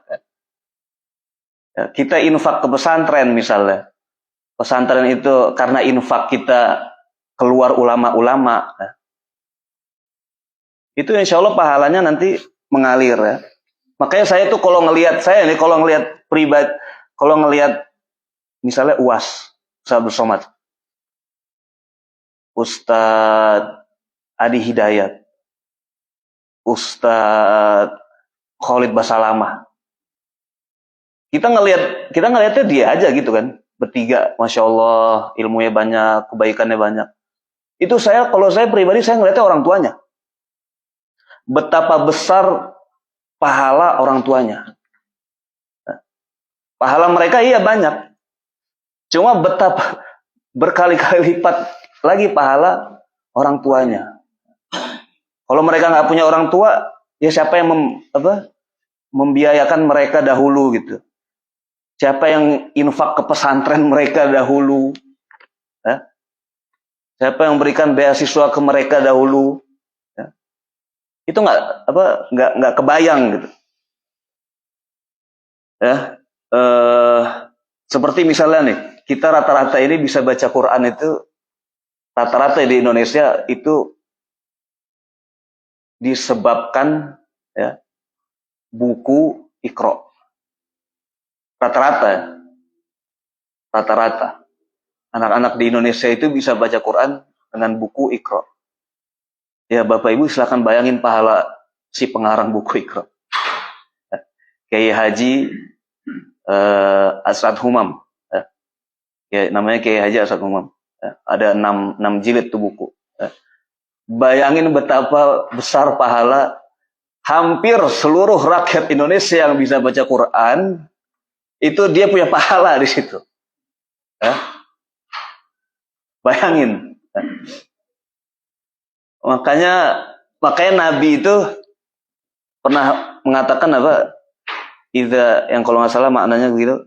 Ya, kita infak ke pesantren misalnya. Pesantren itu karena infak kita keluar ulama-ulama. Ya. Itu insya Allah pahalanya nanti mengalir ya. Makanya saya tuh kalau ngelihat pribadi, kalau ngelihat misalnya UAS, Ustaz Abdul Somad, Ustadz Adi Hidayat, Ustadz Khalid Basalamah. Kita ngelihatnya dia aja gitu kan, bertiga, masya Allah, ilmunya banyak, kebaikannya banyak. Itu kalau saya pribadi saya ngelihatnya orang tuanya. Betapa besar pahala orang tuanya. Pahala mereka iya banyak. Cuma betapa berkali-kali lipat lagi pahala orang tuanya. Kalau mereka nggak punya orang tua, ya siapa yang membiayakan mereka dahulu gitu. Siapa yang infak ke pesantren mereka dahulu? Ya? Siapa yang berikan beasiswa ke mereka dahulu? Ya? Itu nggak kebayang gitu. Ya, seperti misalnya nih, kita rata-rata ini bisa baca Quran itu rata-rata di Indonesia itu disebabkan ya buku Iqra. Rata-rata anak-anak di Indonesia itu bisa baca Quran dengan buku Iqra. Ya Bapak Ibu silakan bayangin pahala si pengarang buku Iqra. Kiai Haji Asad Humam. Ya, namanya Kiai Haji Asad Humam. Ya, ada 6 jilid tuh buku. Ya. Bayangin betapa besar pahala hampir seluruh rakyat Indonesia yang bisa baca Quran itu dia punya pahala di situ. Ya. Bayangin. Ya. Makanya Nabi itu pernah mengatakan apa? Yang kalau nggak salah maknanya begitu.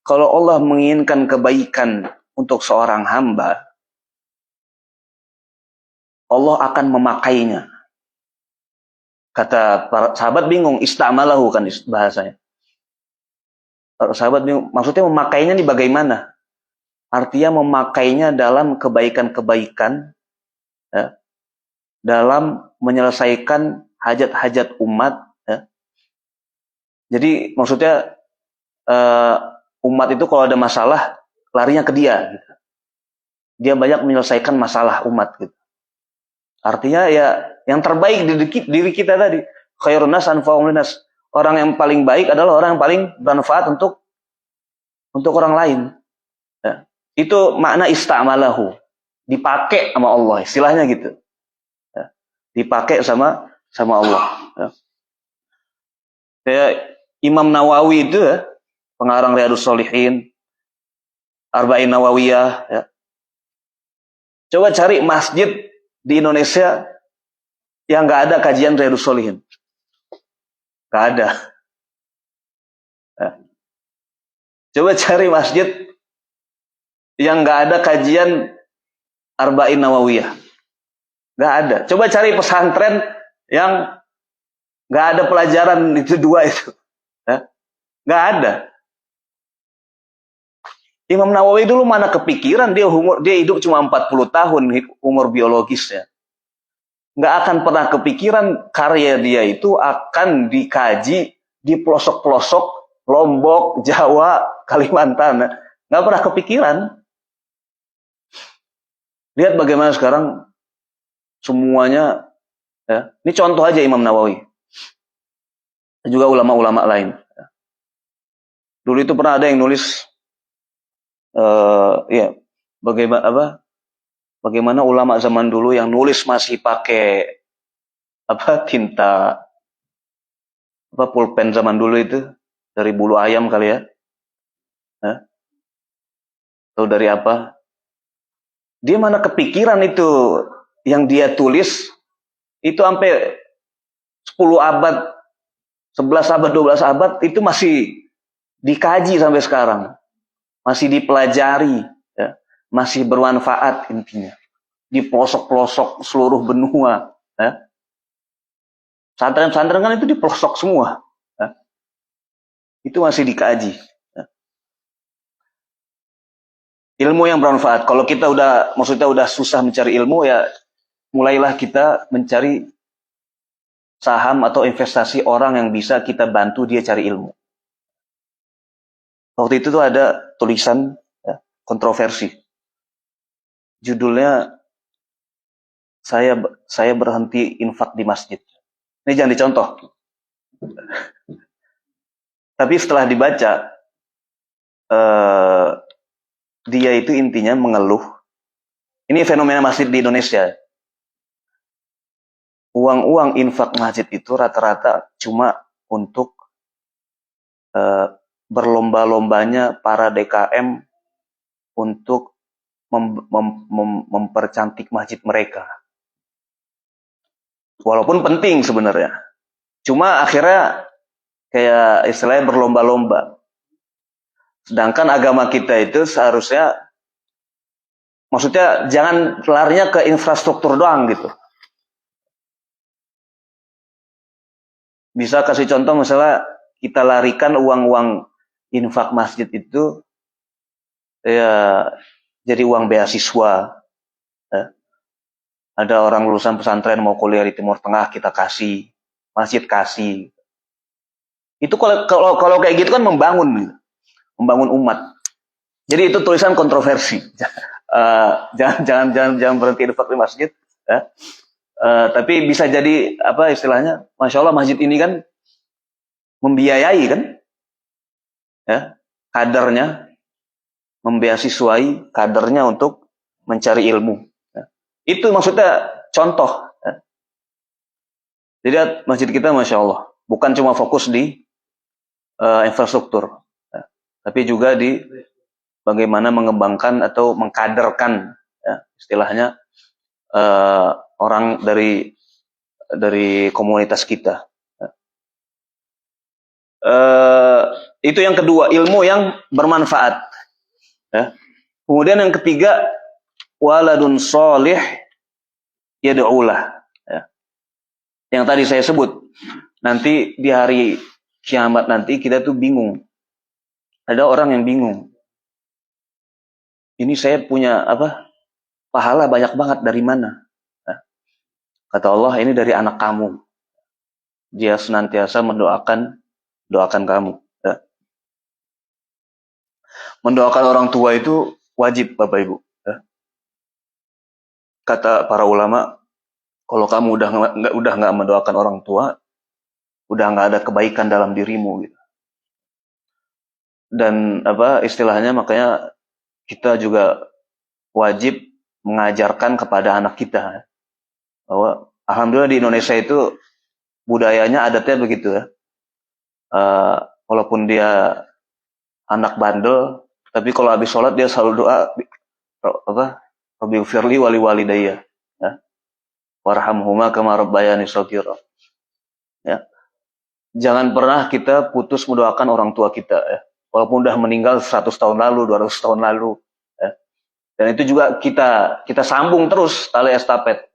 Kalau Allah menginginkan kebaikan untuk seorang hamba, Allah akan memakainya. Kata para sahabat bingung, istamalahu kan bahasanya. Para sahabat bingung, maksudnya memakainya ini bagaimana? Artinya memakainya dalam kebaikan-kebaikan, ya, dalam menyelesaikan hajat-hajat umat. Ya. Jadi maksudnya umat itu kalau ada masalah larinya ke dia. Gitu. Dia banyak menyelesaikan masalah umat. Gitu. Artinya ya yang terbaik di diri kita tadi. Khairun nas anfa'uhum linnas. Orang yang paling baik adalah orang yang paling bermanfaat untuk orang lain. Ya. Itu makna istamalahu. Dipakai sama Allah. Istilahnya gitu. Ya. Dipakai sama Allah. Ya. Kayak Imam Nawawi itu ya, pengarang Riyadhus Shalihin, Arba'in Nawawiyah. Ya. Coba cari masjid di Indonesia yang nggak ada kajian Riyadhus Shalihin. Nggak ada. Ya. Coba cari masjid yang nggak ada kajian Arba'in Nawawiyah. Nggak ada. Coba cari pesantren yang nggak ada pelajaran itu dua itu. Ya. Nggak ada. Imam Nawawi dulu mana kepikiran dia hidup cuma 40 tahun umur biologisnya. Nggak akan pernah kepikiran karya dia itu akan dikaji di pelosok-pelosok Lombok, Jawa, Kalimantan. Nggak pernah kepikiran. Lihat bagaimana sekarang semuanya. Ya. Ini contoh aja Imam Nawawi. Dan juga ulama-ulama lain. Dulu itu pernah ada yang nulis ya bagaimana ulama zaman dulu yang nulis masih pakai tinta pulpen zaman dulu itu dari bulu ayam kali ya, atau dari apa? Dia mana kepikiran itu yang dia tulis itu sampai 10 abad, 11 abad, 12 abad itu masih dikaji sampai sekarang, masih dipelajari, ya, masih bermanfaat intinya di pelosok-pelosok seluruh benua. Ya. Pesantren-pesantren kan itu di pelosok semua, ya. Itu masih dikaji. Ya. Ilmu yang bermanfaat. Kalau kita maksudnya udah susah mencari ilmu, ya mulailah kita mencari saham atau investasi orang yang bisa kita bantu dia cari ilmu. Waktu itu tuh ada tulisan, ya, kontroversi. Judulnya saya berhenti infak di masjid. Ini jangan dicontoh. Tapi setelah dibaca, dia itu intinya mengeluh. Ini fenomena masjid di Indonesia. Uang infak masjid itu rata-rata cuma untuk berlomba-lombanya para DKM untuk mempercantik masjid mereka. Walaupun penting sebenarnya. Cuma akhirnya kayak istilahnya berlomba-lomba. Sedangkan agama kita itu seharusnya, maksudnya jangan larinya ke infrastruktur doang gitu. Bisa kasih contoh misalnya kita larikan uang-uang infak masjid itu ya jadi uang beasiswa. Ya. Ada orang lulusan pesantren mau kuliah di Timur Tengah, kita kasih, masjid kasih. Itu kalau kayak gitu kan membangun umat. Jadi itu tulisan kontroversi. Jangan berhenti infak di masjid. Ya. Tapi bisa jadi apa istilahnya? Masya Allah masjid ini kan membiayai kan, ya, kadernya, membeasiswai kadernya untuk mencari ilmu. Ya. Itu maksudnya contoh. Ya. Jadi masjid kita Masya Allah bukan cuma fokus di infrastruktur, ya, tapi juga di bagaimana mengembangkan atau mengkaderkan, ya, istilahnya orang dari komunitas kita. Itu yang kedua, ilmu yang bermanfaat. Ya. Kemudian yang ketiga, waladun solih yad'ulah. Ya. Yang tadi saya sebut, nanti di hari kiamat nanti kita tuh bingung. Ada orang yang bingung. Ini saya punya pahala banyak banget dari mana? Ya. Kata Allah, ini dari anak kamu. Dia senantiasa doakan kamu. Ya. Mendoakan orang tua itu wajib, Bapak Ibu. Ya. Kata para ulama, kalau kamu udah nggak mendoakan orang tua, udah nggak ada kebaikan dalam dirimu. Gitu. Dan istilahnya makanya kita juga wajib mengajarkan kepada anak kita bahwa alhamdulillah di Indonesia itu budayanya adatnya begitu ya. Walaupun dia anak bandel, tapi kalau habis sholat dia selalu doa Rabbighfirli wali walidayya, ya. Warhamhuma kama rabbayani shaghira. Ya. Jangan pernah kita putus mendoakan orang tua kita, ya. Walaupun udah meninggal 100 tahun lalu, 200 tahun lalu, ya. Dan itu juga kita sambung terus tali estafet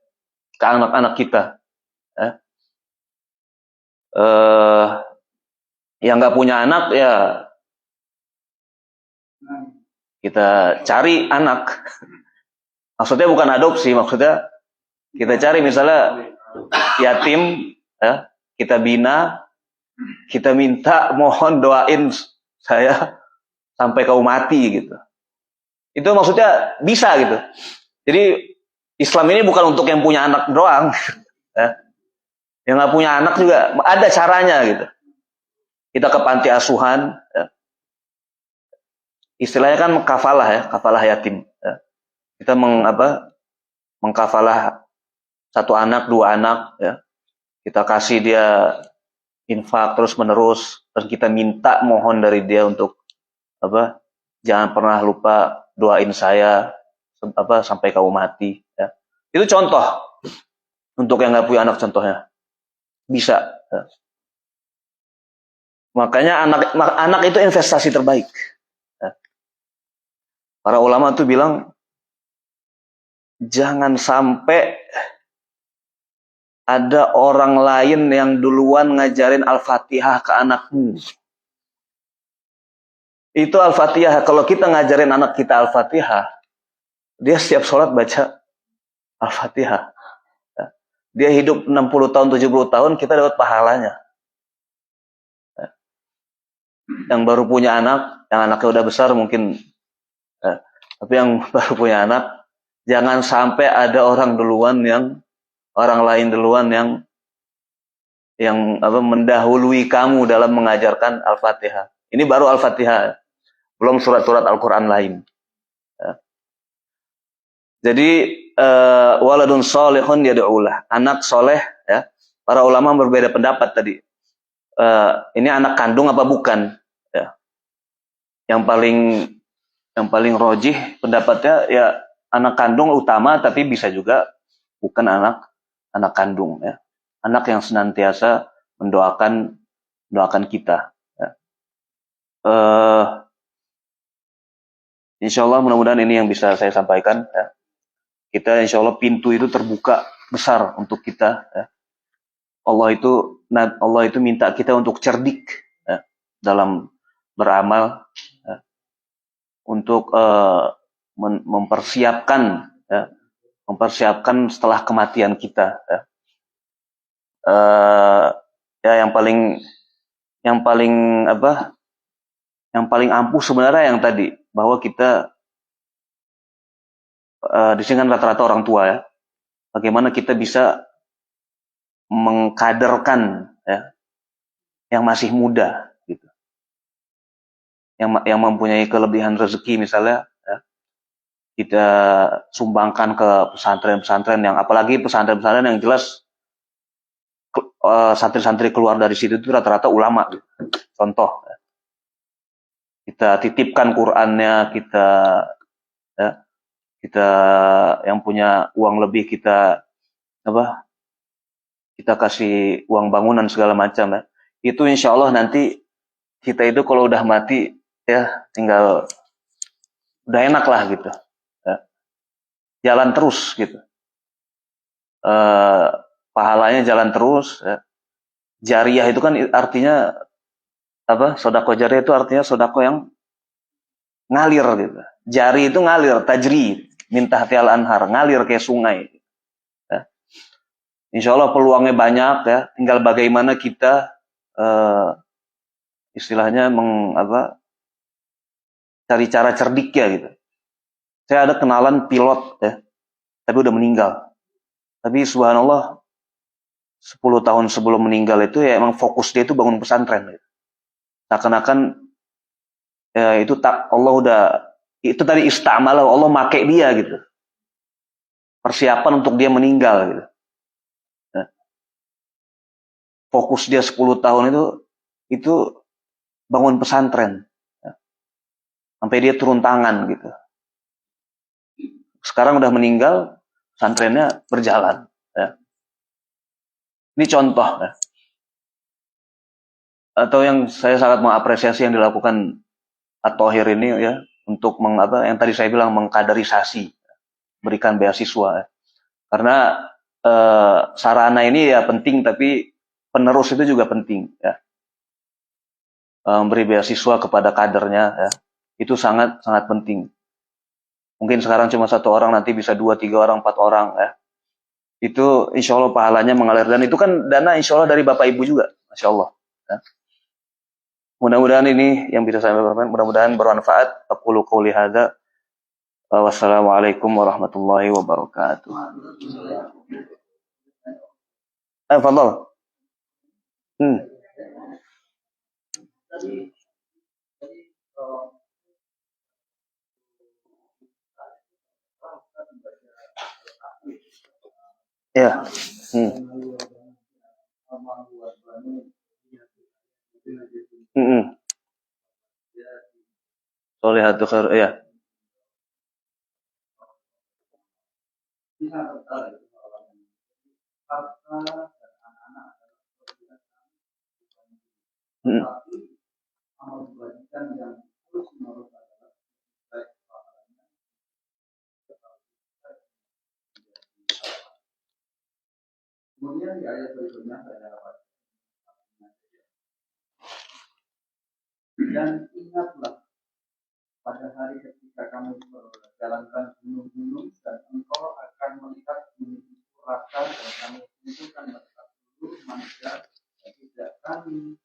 ke anak-anak kita, ya. Yang nggak punya anak ya kita cari anak. Maksudnya bukan adopsi, maksudnya kita cari misalnya yatim, ya, kita bina, kita minta mohon doain saya sampai kau mati gitu. Itu maksudnya bisa gitu. Jadi Islam ini bukan untuk yang punya anak doang, ya. Yang nggak punya anak juga ada caranya gitu. Kita ke panti asuhan, ya. Istilahnya kan kafalah yatim. Ya. Kita mengkafalah 1 anak, 2 anak, ya. kita kasih dia infak terus menerus, dan kita minta mohon dari dia untuk apa? Jangan pernah lupa doain saya sampai kamu mati. Ya. Itu contoh untuk yang nggak punya anak, contohnya bisa. Ya. Makanya anak itu investasi terbaik. Ya. Para ulama tuh bilang jangan sampai ada orang lain yang duluan ngajarin Al-Fatihah ke anakmu. Itu Al-Fatihah. Kalau kita ngajarin anak kita Al-Fatihah, dia setiap sholat baca Al-Fatihah. Dia hidup 60 tahun, 70 tahun, kita dapat pahalanya. Yang baru punya anak, yang anaknya udah besar mungkin, tapi yang baru punya anak, jangan sampai ada orang lain duluan yang mendahului kamu dalam mengajarkan Al-Fatihah. Ini baru Al-Fatihah, belum surat-surat Al-Quran lain. Jadi waladun solehun yad'ulah, anak soleh, ya. Para ulama berbeda pendapat tadi. Ini anak kandung apa bukan? Ya. Yang paling rojih pendapatnya ya anak kandung utama, tapi bisa juga bukan anak kandung, ya. Anak yang senantiasa mendoakan kita. Ya. Insya Allah mudah-mudahan ini yang bisa saya sampaikan. Ya. Kita insya Allah pintu itu terbuka besar untuk kita. Ya. Allah itu minta kita untuk cerdik, ya, dalam beramal, ya, untuk mempersiapkan setelah kematian kita. Ya. Ya yang paling ampuh sebenarnya yang tadi, bahwa kita di sini kan rata-rata orang tua, ya. Bagaimana kita bisa mengkaderkan, ya, yang masih muda, gitu. Yang mempunyai kelebihan rezeki misalnya, ya, kita sumbangkan ke pesantren-pesantren, yang apalagi pesantren-pesantren yang jelas santri-santri keluar dari situ itu rata-rata ulama, gitu. Contoh, ya. Kita titipkan Qur'annya, ya, kita yang punya uang lebih kita kasih uang bangunan segala macam, ya. Itu insya Allah nanti kita itu kalau udah mati, ya, tinggal udah enak lah, gitu, ya. Jalan terus, gitu. Pahalanya jalan terus, ya. Jariah itu kan artinya sodako jariah itu artinya sodako yang ngalir, gitu. Jari itu ngalir, tajri, minta hati al-anhar, ngalir kayak sungai. Ya. Insya Allah peluangnya banyak, ya. Tinggal bagaimana kita istilahnya cari cara cerdik, ya, gitu. Saya ada kenalan pilot, ya, tapi udah meninggal. Tapi subhanallah 10 tahun sebelum meninggal itu ya emang fokus dia itu bangun pesantren, gitu. Seakan-akan ya itu Allah udah itu tadi istamalah, Allah make dia, gitu. Persiapan untuk dia meninggal, gitu. Ya. Fokus dia 10 tahun itu bangun pesantren. Ya. Sampai dia turun tangan, gitu. Sekarang udah meninggal, pesantrennya berjalan, ya. Ini contoh, ya. Atau yang saya sangat mengapresiasi yang dilakukan At-Thohir ini, ya, untuk yang tadi saya bilang mengkaderisasi, berikan beasiswa, ya. Karena sarana ini ya penting, tapi penerus itu juga penting, ya. Memberi beasiswa kepada kadernya, ya, itu sangat sangat penting. Mungkin sekarang cuma 1 orang, nanti bisa 2, 3 orang, 4 orang, ya. Itu insya Allah pahalanya mengalir, dan itu kan dana insya Allah dari Bapak Ibu juga, Masya Allah, ya. Mudah-mudahan ini yang bisa saya sampaikan, mudah-mudahan bermanfaat. Aqulu qouli hadza. Wassalamualaikum warahmatullahi wabarakatuh. Fadhal. Ya. Solihatu khair, ya. Kemudian di ayat berikutnya saya dapat dan ingatlah pada hari ketika kamu berjalankan gunung-gunung dan engkau akan melihat gunung itu rata dan kamu tentukan mereka seluruh manusia dan tidak kami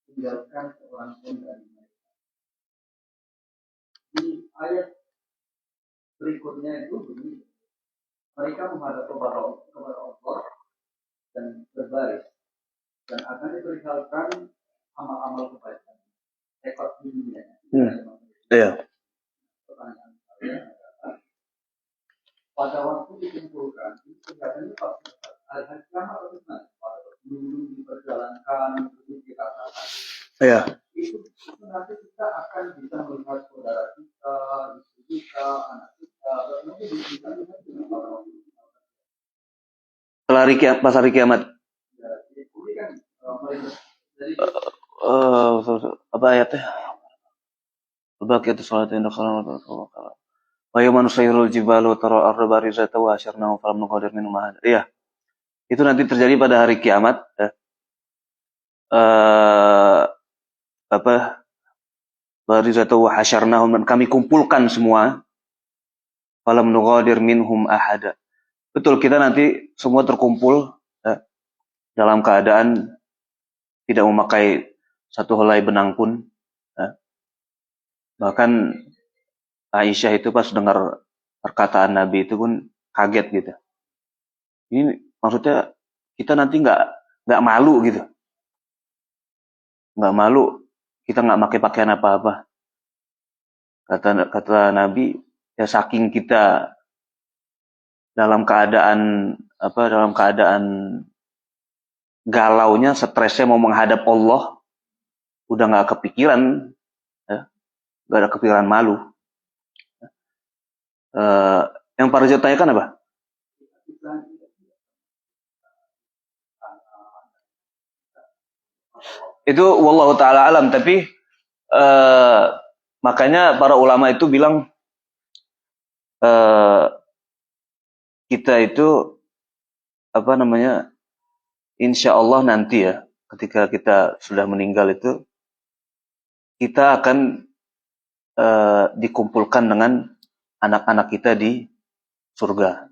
tinggalkan seorang pun dari mereka. Di ayat berikutnya itu begini, mereka menghadap kepada Allah dan berbaris dan akan diperlihatkan amal-amal kebaikan. Rekod dunia. Iya. Pertanyaan saya adalah, pada waktu dikumpulkan, itu kelihatannya pasti ada kiamat atau bukan? Pada dulu diperjalankan, itu dikatakan. Iya. Itu nanti kita akan bisa melihat saudara kita, istri kita, anak kita, dan nanti bisa melihat dengan pada waktu itu. Pas hari kiamat. Ya, ini kan dari Apa ayatnya? Baqiyatu salatin dakhalan wa yawma nusayyirul jibalu tara ar-arda barizatan wa hasyarnahum falam nuqadir minhum ahad. Iya. Itu nanti terjadi pada hari kiamat, ya. Barizatan wa hasyarnahum, dan kami kumpulkan semua. Falam nuqadir minhum ahada. Betul, kita nanti semua terkumpul, ya, dalam keadaan tidak memakai satu helai benang pun. Ya. Bahkan Aisyah itu pas dengar perkataan Nabi itu pun kaget gitu. Ini maksudnya kita nanti nggak malu gitu, nggak malu, kita nggak pakai pakaian apa-apa. Kata Nabi, ya saking kita dalam keadaan galaunya, stresnya mau menghadap Allah, udah nggak kepikiran, ya, nggak ada kepikiran malu. Yang Pak Rejo tanyakan apa? Itu wallahu ta'ala alam, tapi makanya para ulama itu bilang kita itu insya Allah nanti ya, ketika kita sudah meninggal itu kita akan dikumpulkan dengan anak-anak kita di surga.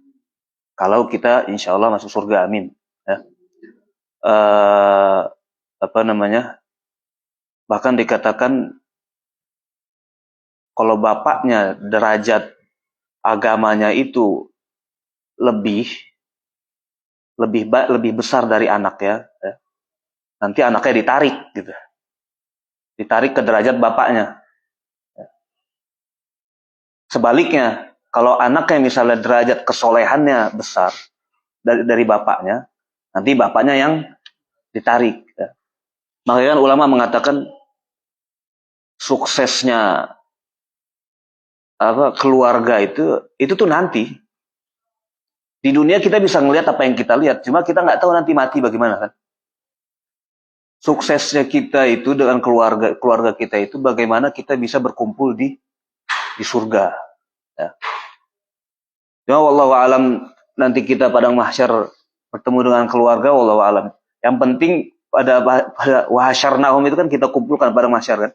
Kalau kita insya Allah masuk surga, amin. Ya. Bahkan dikatakan kalau bapaknya derajat agamanya itu lebih besar dari anaknya, ya, nanti anaknya ditarik gitu, ditarik ke derajat bapaknya. Sebaliknya, kalau anaknya misalnya derajat kesolehannya besar dari bapaknya, nanti bapaknya yang ditarik. Ya. Makanya kan ulama mengatakan suksesnya keluarga itu tuh nanti. Di dunia kita bisa ngelihat apa yang kita lihat, cuma kita nggak tahu nanti mati bagaimana kan. Suksesnya kita itu dengan keluarga kita itu bagaimana kita bisa berkumpul di surga. Ya. Cuma wallahu alam, nanti kita padang mahsyar bertemu dengan keluarga, wallahu alam. Yang penting pada wahasyarnahum itu kan kita kumpulkan padang mahsyar kan.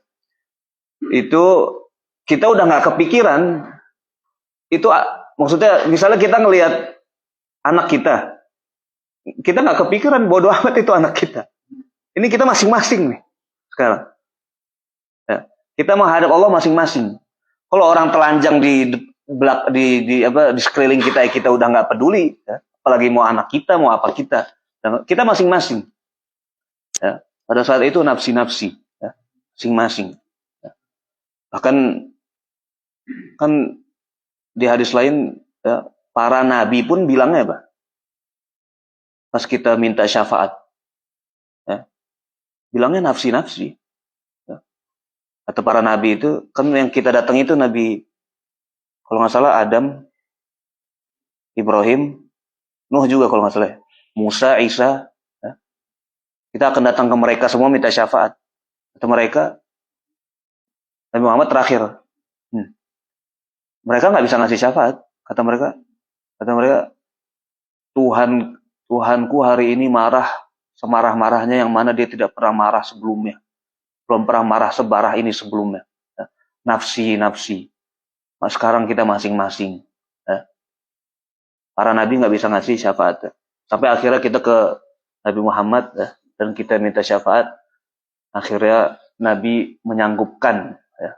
Itu kita udah nggak kepikiran. Itu maksudnya misalnya kita ngelihat anak kita nggak kepikiran, bodoh amat itu anak kita. Ini kita masing-masing nih sekarang. Ya. Kita menghadap Allah masing-masing. Kalau orang telanjang di sekeliling kita udah nggak peduli, ya. Apalagi mau anak kita, mau apa kita masing-masing. Ya. Pada saat itu nafsi-nafsi, ya. Masing-masing. Ya. Bahkan kan di hadis lain, ya, para nabi pun bilangnya apa? Pas kita minta syafaat, ya, bilangnya nafsi-nafsi. Atau para nabi itu, kan yang kita datang itu nabi, kalau nggak salah Adam, Ibrahim, Nuh juga kalau nggak salah, Musa, Isa. Ya. Kita akan datang ke mereka semua minta syafaat. Atau mereka, Nabi Muhammad terakhir. Mereka nggak bisa ngasih syafaat. Kata mereka, Tuhanku hari ini marah semarah-marahnya yang mana dia tidak pernah marah sebelumnya. Belum pernah marah sebarah ini sebelumnya. Ya. Nafsi. Nah, sekarang kita masing-masing. Ya. Para nabi nggak bisa ngasih syafaat. Ya. Sampai akhirnya kita ke Nabi Muhammad ya, dan kita minta syafaat. Akhirnya Nabi menyanggupkan. Ya.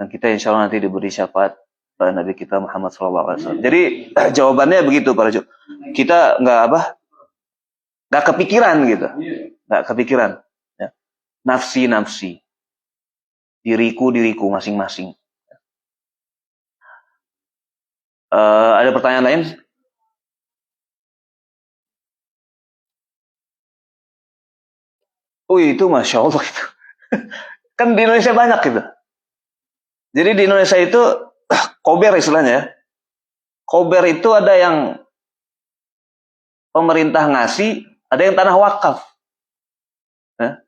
Dan kita insya Allah nanti diberi syafaat pada Nabi kita Muhammad SAW. Jadi jawabannya begitu para Jo. Kita nggak kepikiran gitu. Nggak kepikiran. Ya. Nafsi. Diriku masing-masing. Ada pertanyaan lain? Oh itu Masya Allah itu. Kan di Indonesia banyak gitu. Jadi di Indonesia itu kober istilahnya ya. Kober itu ada yang pemerintah ngasih, ada yang tanah wakaf. Ya.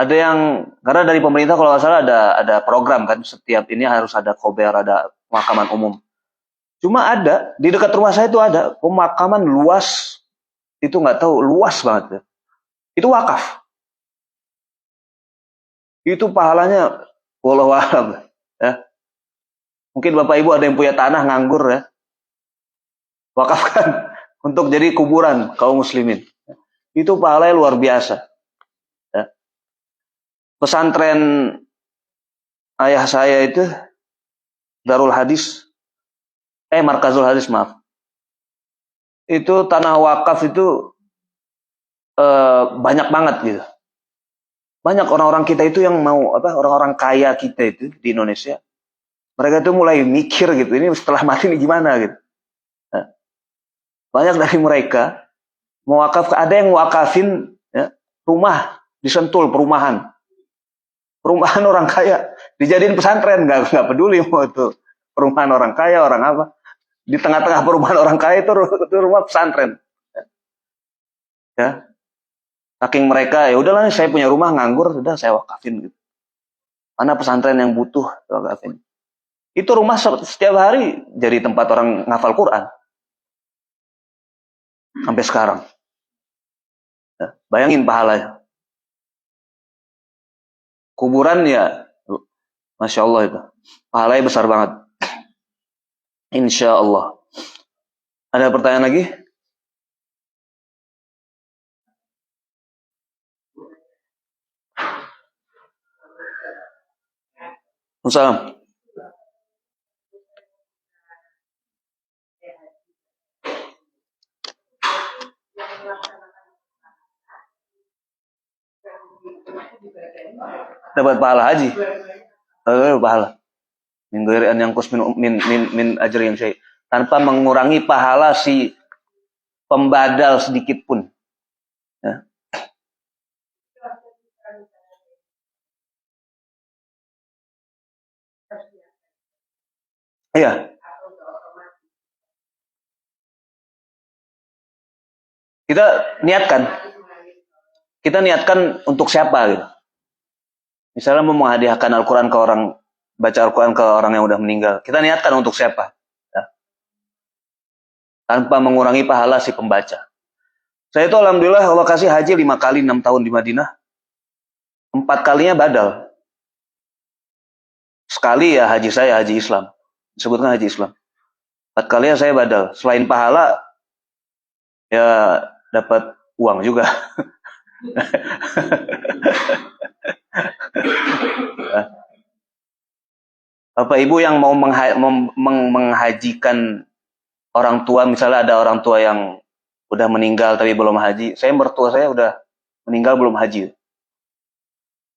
Ada yang, karena dari pemerintah kalau nggak salah ada program kan, setiap ini harus ada kober, ada pemakaman umum. Cuma ada, di dekat rumah saya itu ada pemakaman luas, itu nggak tahu, luas banget. Ya. Itu wakaf. Itu pahalanya, wallahu a'lam. Ya. Mungkin Bapak Ibu ada yang punya tanah nganggur ya. Wakafkan untuk jadi kuburan kaum muslimin. Itu pahalanya luar biasa. Ya. Pesantren ayah saya itu Darul Hadis, Markazul Hadis maaf. Itu tanah wakaf itu banyak banget gitu. Banyak orang-orang kita itu yang mau orang-orang kaya kita itu di Indonesia. Mereka itu mulai mikir gitu, ini setelah mati ini gimana gitu. Nah, banyak dari mereka mau wakaf, ada yang wakafin ya, rumah di Sentul, perumahan orang kaya dijadiin pesantren, nggak peduli mau itu perumahan orang kaya orang apa, di tengah-tengah perumahan orang kaya itu rumah pesantren ya. Saking mereka ya udahlah saya punya rumah nganggur, sudah saya wakafin gitu. Mana pesantren yang butuh wakafin. Itu rumah setiap hari jadi tempat orang ngafal Quran sampai sekarang. Ya, bayangin pahalanya. Kuburan ya, Masya Allah itu. Pahalanya besar banget. Insya Allah. Ada pertanyaan lagi? Assalamualaikum. Dapat pahala haji. Pahala. Min ghairi an yanqus min ajri yang syai. Tanpa mengurangi pahala si pembadal sedikit pun. Ya. Iya. Kita niatkan untuk siapa gitu. Misalnya mau menghadiahkan Al-Quran ke orang, baca Al-Quran ke orang yang udah meninggal. Kita niatkan untuk siapa? Ya. Tanpa mengurangi pahala si pembaca. Saya itu alhamdulillah Allah kasih haji 5 kali 6 tahun di Madinah. 4 kalinya badal. Sekali ya haji saya, haji Islam. Disebutkan haji Islam. 4 kalinya saya badal. Selain pahala, ya dapat uang juga. Bapak Ibu yang mau menghajikan orang tua, misalnya ada orang tua yang udah meninggal tapi belum haji. Mertua saya udah meninggal belum haji.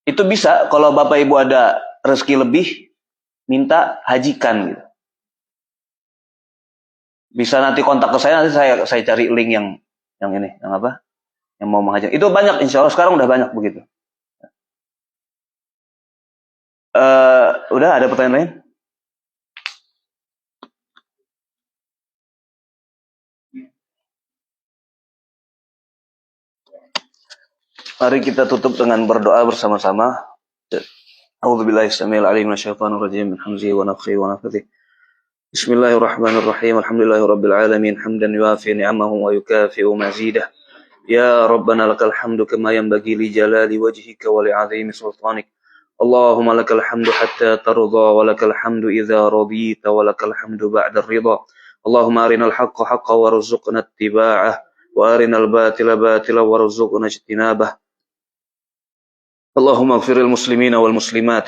Itu bisa kalau Bapak Ibu ada rezeki lebih, minta hajikan gitu. Bisa nanti kontak ke saya, nanti saya cari link yang ini, yang apa? yang mau menghajar. Itu banyak, insya Allah sekarang udah banyak begitu. Udah ada pertanyaan lain? Mari kita tutup dengan berdoa bersama-sama. A'udzubillahi samil alim minasyaitonir rajim min hamzihi wa nafthihi wa nafthihi. Bismillahirrahmanirrahim. Alhamdulillahirabbil alamin hamdan yuafi ni'amahu wa yukafi'u mazidah. Ya Rabbana lakal hamdu kama yanbaghi li jalali wajhika wa li'azimi sultanik. Allahumma lakal hamdu hatta tarda wa lakal hamdu idza radita wa lakal hamdu ba'da ar-ridha. Allahumma arinal haqqa haqqan warzuqna ittiba'ah wa arinal batila batilan warzuqna ijtinabah. اللهم اغفر المسلمين والمسلمات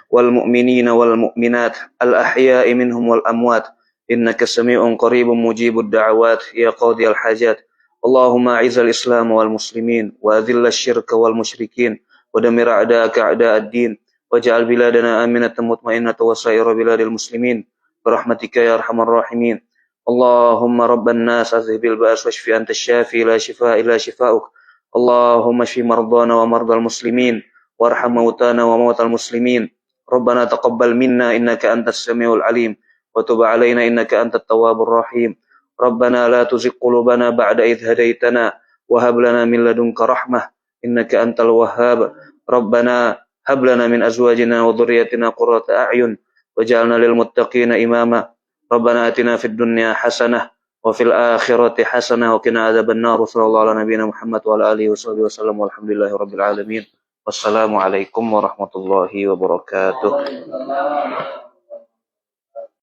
والمؤمنين والمؤمنات الأحياء منهم والأموات إنك سميع قريب مجيب الدعوات يا قاضي الحاجات. اللهم أعز الإسلام والمسلمين وأذل الشرك والمشركين ودمر أعداءك أعداء الدين واجعل بلادنا آمنة مطمئنة وسائر بلاد المسلمين برحمتك يا أرحم الراحمين. اللهم رب الناس أذهب البأس واشف أنت الشافي لا شفاء إلا شفاؤك. اللهم اشف مرضانا ومرضى المسلمين وارحم موتانا وموتى المسلمين. ربنا تقبل منا إنك أنت السميع العليم وتب علينا إنك أنت التواب الرحيم. ربنا لا تزغ قلوبنا بعد إذ هديتنا وهب لنا من لدنك رحمة إنك أنت الوهاب. ربنا هب لنا من أزواجنا وذريتنا قرة أعين واجعلنا للمتقين إماما. ربنا آتنا في الدنيا حسنة وفي الآخرة حسنة وقنا عذاب النار. صلى الله على نبينا محمد وعلى آله وصحبه وسلم والحمد لله رب العالمين. Wassalamualaikum warahmatullahi wabarakatuh.